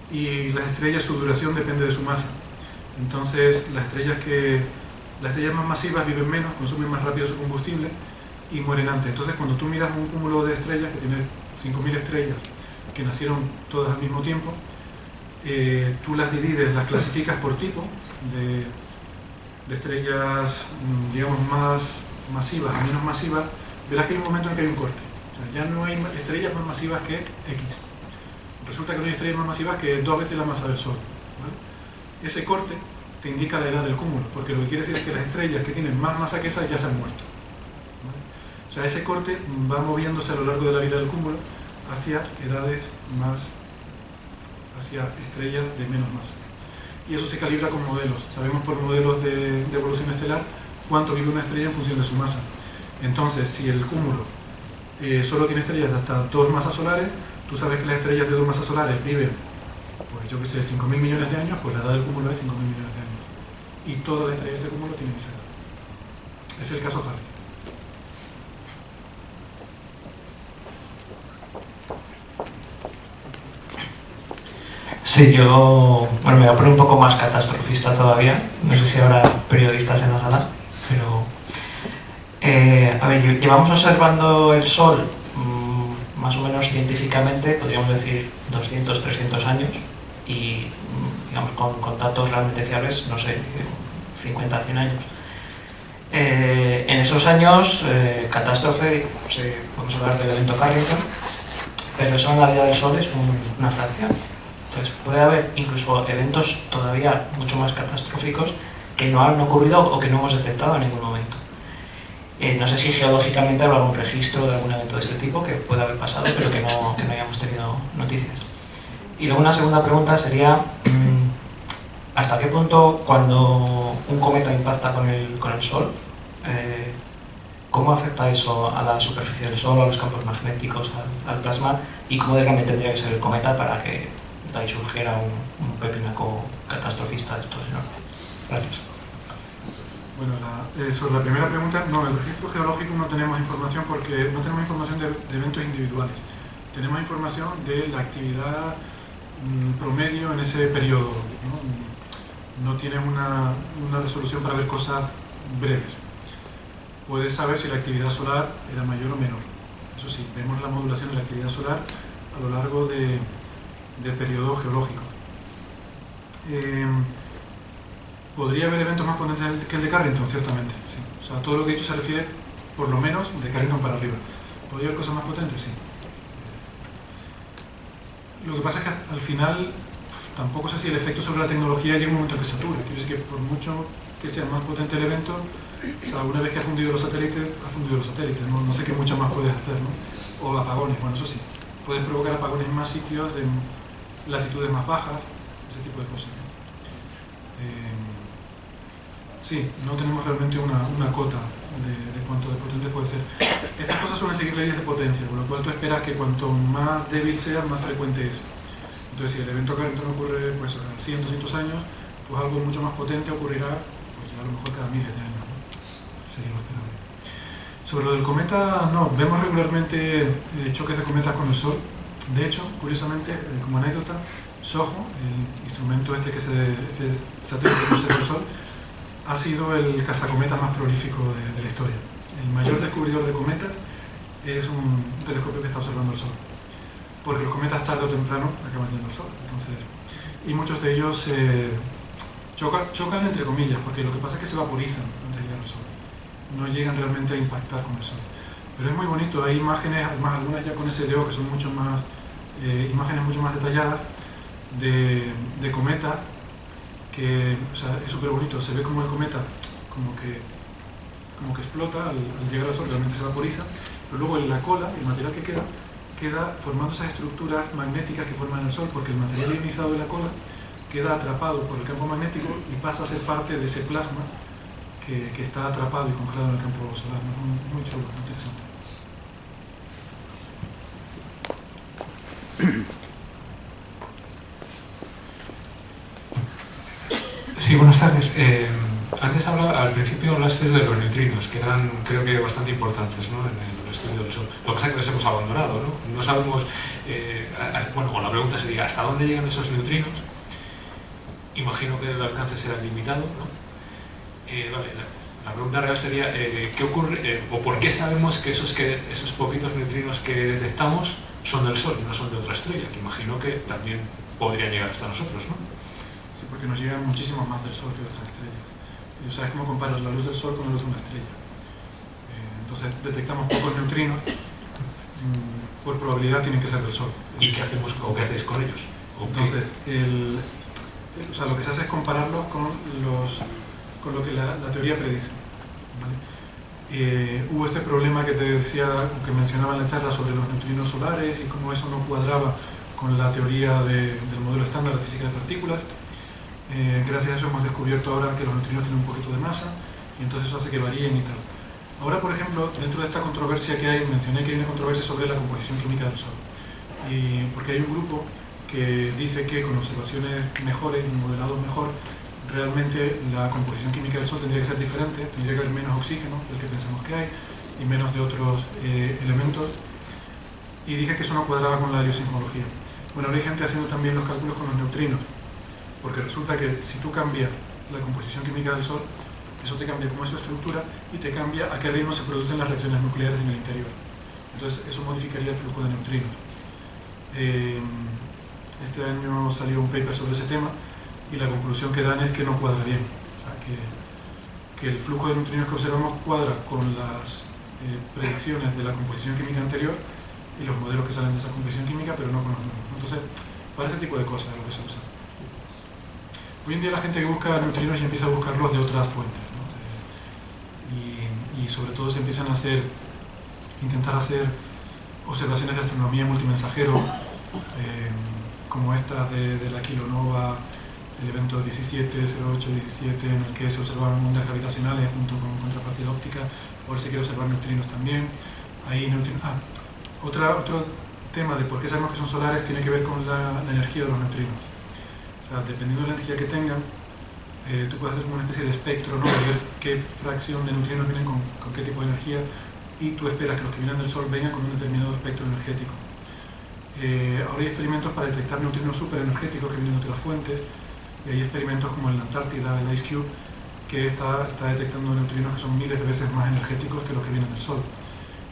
C: y las estrellas, su duración depende de su masa. Entonces las estrellas más masivas viven menos, consumen más rápido su combustible y mueren antes. Entonces cuando tú miras un cúmulo de estrellas que tiene 5.000 estrellas que nacieron todas al mismo tiempo, tú las divides, las clasificas por tipo de estrellas, digamos, más masivas a menos masivas, verás que hay un momento en que hay un corte. O sea, ya no hay estrellas más masivas que X. Resulta que no hay estrellas más masivas que 2 veces la masa del Sol, ¿vale? Ese corte te indica la edad del cúmulo, porque lo que quiere decir es que las estrellas que tienen más masa que esa ya se han muerto, ¿vale? O sea, ese corte va moviéndose a lo largo de la vida del cúmulo hacia hacia estrellas de menos masa. Y eso se calibra con modelos. Sabemos por modelos de evolución estelar cuánto vive una estrella en función de su masa. Entonces, si el cúmulo solo tiene estrellas de hasta 2 masas solares, tú sabes que las estrellas de 2 masas solares viven, pues yo que sé, 5.000 millones de años, pues la edad del cúmulo es 5.000 millones de años. Y todas las estrellas de ese cúmulo tienen esa edad. Es el caso fácil.
J: Sí, yo me voy a poner un poco más catastrofista todavía. No sé si habrá periodistas en la sala, pero a ver, llevamos observando el Sol más o menos científicamente, podríamos decir 200, 300 años, y digamos con datos realmente fiables, no sé, 50, 100 años. En esos años, catástrofe, vamos a hablar del evento Carrington, pero eso en la vida del Sol es una fracción. Entonces puede haber incluso eventos todavía mucho más catastróficos que no han ocurrido o que no hemos detectado en ningún momento. No sé si geológicamente habrá algún registro de algún evento de este tipo que pueda haber pasado, pero que no hayamos tenido noticias. Y luego una segunda pregunta sería, ¿hasta qué punto cuando un cometa impacta con el Sol, cómo afecta eso a la superficie del Sol, a los campos magnéticos, al plasma, y cómo de grande tendría que ser el cometa para que de ahí surgiera un pepinaco catastrofista de estos enormes? Gracias.
C: Bueno, sobre la primera pregunta, no, en el registro geológico no tenemos información porque no tenemos información de eventos individuales. Tenemos información de la actividad promedio en ese periodo. No tienes una resolución para ver cosas breves. Puedes saber si la actividad solar era mayor o menor. Eso sí, vemos la modulación de la actividad solar a lo largo del periodo geológico. Podría haber eventos más potentes que el de Carrington, ciertamente. Sí. O sea, todo lo que he dicho se refiere, por lo menos, de Carrington para arriba. ¿Podría haber cosas más potentes? Sí. Lo que pasa es que al final tampoco sé si el efecto sobre la tecnología llega un momento que satura. Quiero decir que por mucho que sea más potente el evento, o sea, una vez que ha fundido los satélites, no sé qué mucho más puedes hacer, ¿no? O apagones, bueno, eso sí. Puedes provocar apagones en más sitios, de latitudes más bajas, ese tipo de cosas. Sí, no tenemos realmente una cota de cuánto de potente puede ser. Estas cosas suelen seguir leyes de potencia, por lo cual tú esperas que cuanto más débil sea, más frecuente es. Entonces, si el evento Carrington ocurre pues, a 100, 200 años, pues algo mucho más potente ocurrirá pues, ya a lo mejor cada miles de años, ¿no? Sería lo esperable. Sobre lo del cometa, no, vemos regularmente choques de cometas con el Sol. De hecho, curiosamente, como anécdota, SOHO, el instrumento este satélite que observa el Sol, ha sido el cazacometas más prolífico de la historia. El mayor descubridor de cometas es un telescopio que está observando el Sol, porque los cometas tarde o temprano acaban yendo al Sol. Entonces, y muchos de ellos chocan entre comillas, porque lo que pasa es que se vaporizan antes de llegar al Sol, no llegan realmente a impactar con el Sol. Pero es muy bonito, hay imágenes, además algunas ya con SDO que son mucho más, imágenes mucho más detalladas de cometas, que o sea, es súper bonito, se ve como el cometa como que explota al llegar al Sol, realmente se vaporiza, pero luego en la cola, el material que queda formando esas estructuras magnéticas que forman el Sol, porque el material ionizado de la cola queda atrapado por el campo magnético y pasa a ser parte de ese plasma que está atrapado y congelado en el campo solar. Muy chulo, muy interesante.
K: Sí, buenas tardes. Antes al principio hablaste de los neutrinos, que eran, creo que, bastante importantes, ¿no?, en el estudio del Sol. Lo que pasa es que los hemos abandonado, ¿no? No sabemos, bueno, la pregunta sería, ¿hasta dónde llegan esos neutrinos? Imagino que el alcance será limitado, ¿no? Vale, la pregunta real sería, ¿qué ocurre, o por qué sabemos que esos poquitos neutrinos que detectamos son del Sol y no son de otra estrella? Que imagino que también podrían llegar hasta nosotros, ¿no?
C: Sí, porque nos llegan muchísimo más del Sol que de otras estrellas. Y tú sabes cómo comparas la luz del Sol con la luz de una estrella. Entonces detectamos pocos neutrinos, por probabilidad tienen que ser del Sol.
K: ¿Y qué hacemos o qué hacéis con ellos?
C: Entonces, o sea, lo que se hace es compararlos con lo que la teoría predice, ¿vale? Hubo este problema que te decía, que mencionaba en la charla sobre los neutrinos solares y cómo eso no cuadraba con la teoría del modelo estándar de física de partículas. Gracias a eso hemos descubierto ahora que los neutrinos tienen un poquito de masa y entonces eso hace que varíen y tal. Ahora, por ejemplo, dentro de esta controversia que hay, mencioné que hay una controversia sobre la composición química del Sol. Porque hay un grupo que dice que con observaciones mejores y modelados mejor realmente la composición química del Sol tendría que ser diferente, tendría que haber menos oxígeno del que pensamos que hay y menos de otros elementos, y dije que eso no cuadraba con la heliosismología. Bueno, ahora hay gente haciendo también los cálculos con los neutrinos, porque resulta que si tú cambias la composición química del Sol, eso te cambia cómo es su estructura y te cambia a qué ritmo se producen las reacciones nucleares en el interior. Entonces eso modificaría el flujo de neutrinos. Este año salió un paper sobre ese tema y la conclusión que dan es que no cuadra bien. O sea, que el flujo de neutrinos que observamos cuadra con las predicciones de la composición química anterior y los modelos que salen de esa composición química, pero no con los nuevos. Entonces, para ese tipo de cosas es lo que se usa. Hoy en día la gente que busca neutrinos ya empieza a buscarlos de otras fuentes, ¿no? Y sobre todo se empiezan a intentar hacer observaciones de astronomía multimensajero, como esta de la kilonova, el evento 1708-17, en el que se observaron ondas gravitacionales junto con contrapartida óptica. Ahora se quiere observar neutrinos también. Otro tema de por qué sabemos que son solares tiene que ver con la energía de los neutrinos. O sea, dependiendo de la energía que tengan, tú puedes hacer como una especie de espectro, ¿no? De ver qué fracción de neutrinos vienen con qué tipo de energía, y tú esperas que los que vienen del Sol vengan con un determinado espectro energético. Ahora hay experimentos para detectar neutrinos superenergéticos que vienen de otras fuentes, y hay experimentos como en la Antártida, el IceCube, que está detectando neutrinos que son miles de veces más energéticos que los que vienen del Sol.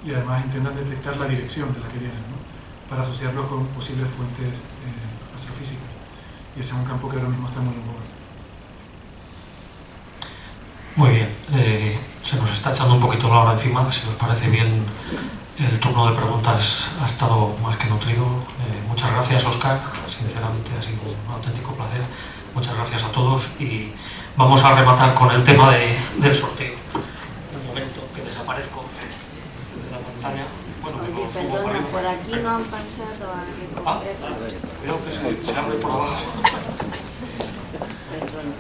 C: Y además intentan detectar la dirección de la que vienen, ¿no? Para asociarlos con posibles fuentes astrofísicas. Y ese es un campo que ahora mismo está muy en boga.
B: Muy bien, se nos está echando un poquito la hora encima. Si os parece bien, el turno de preguntas ha estado más que nutrido. Muchas gracias, Óscar, sinceramente ha sido un auténtico placer. Muchas gracias a todos y vamos a rematar con el tema del sorteo. Un momento que desaparezco de la pantalla. Bueno,
L: Perdona, por aquí no han pasado a recoger.
B: Creo que se abre por abajo.
L: Perdona.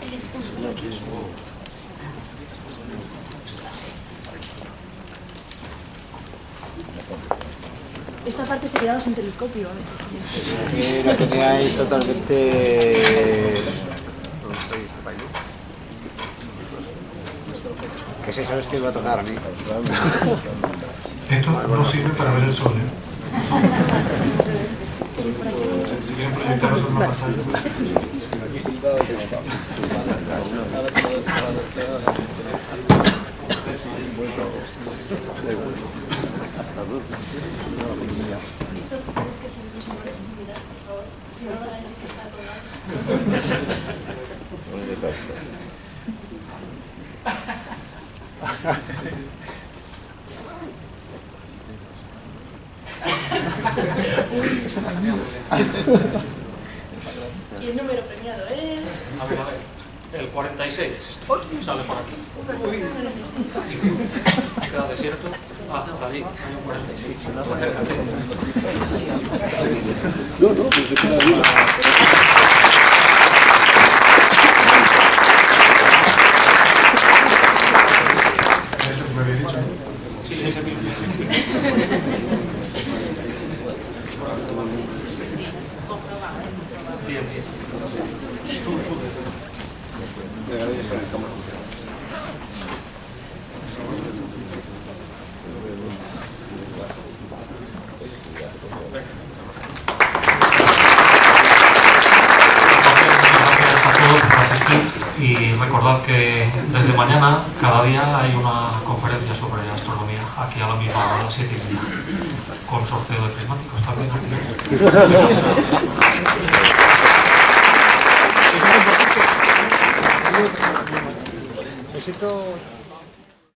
M: Esta parte se quedaba sin telescopio.
N: Lo teníais totalmente... Que si sabes que iba a tocar a mí.
C: Esto no sirve para ver el Sol, ¿eh? Si quieren proyectar eso en una pantalla.
M: Y el número premiado es...
B: A ver, el 46. Sale por aquí. Queda desierto. Ah, allí, hay un 46. Acércate.
N: No, pero se queda vivo.
C: ¿Eso que me habéis dicho?
B: Sí, ese mismo. Bien, bien. Sube, sube. Y recordad que desde mañana, cada día, hay una conferencia sobre astronomía, aquí a la misma hora, a las 7:30, con sorteo de prismáticos también.
N: Necesito...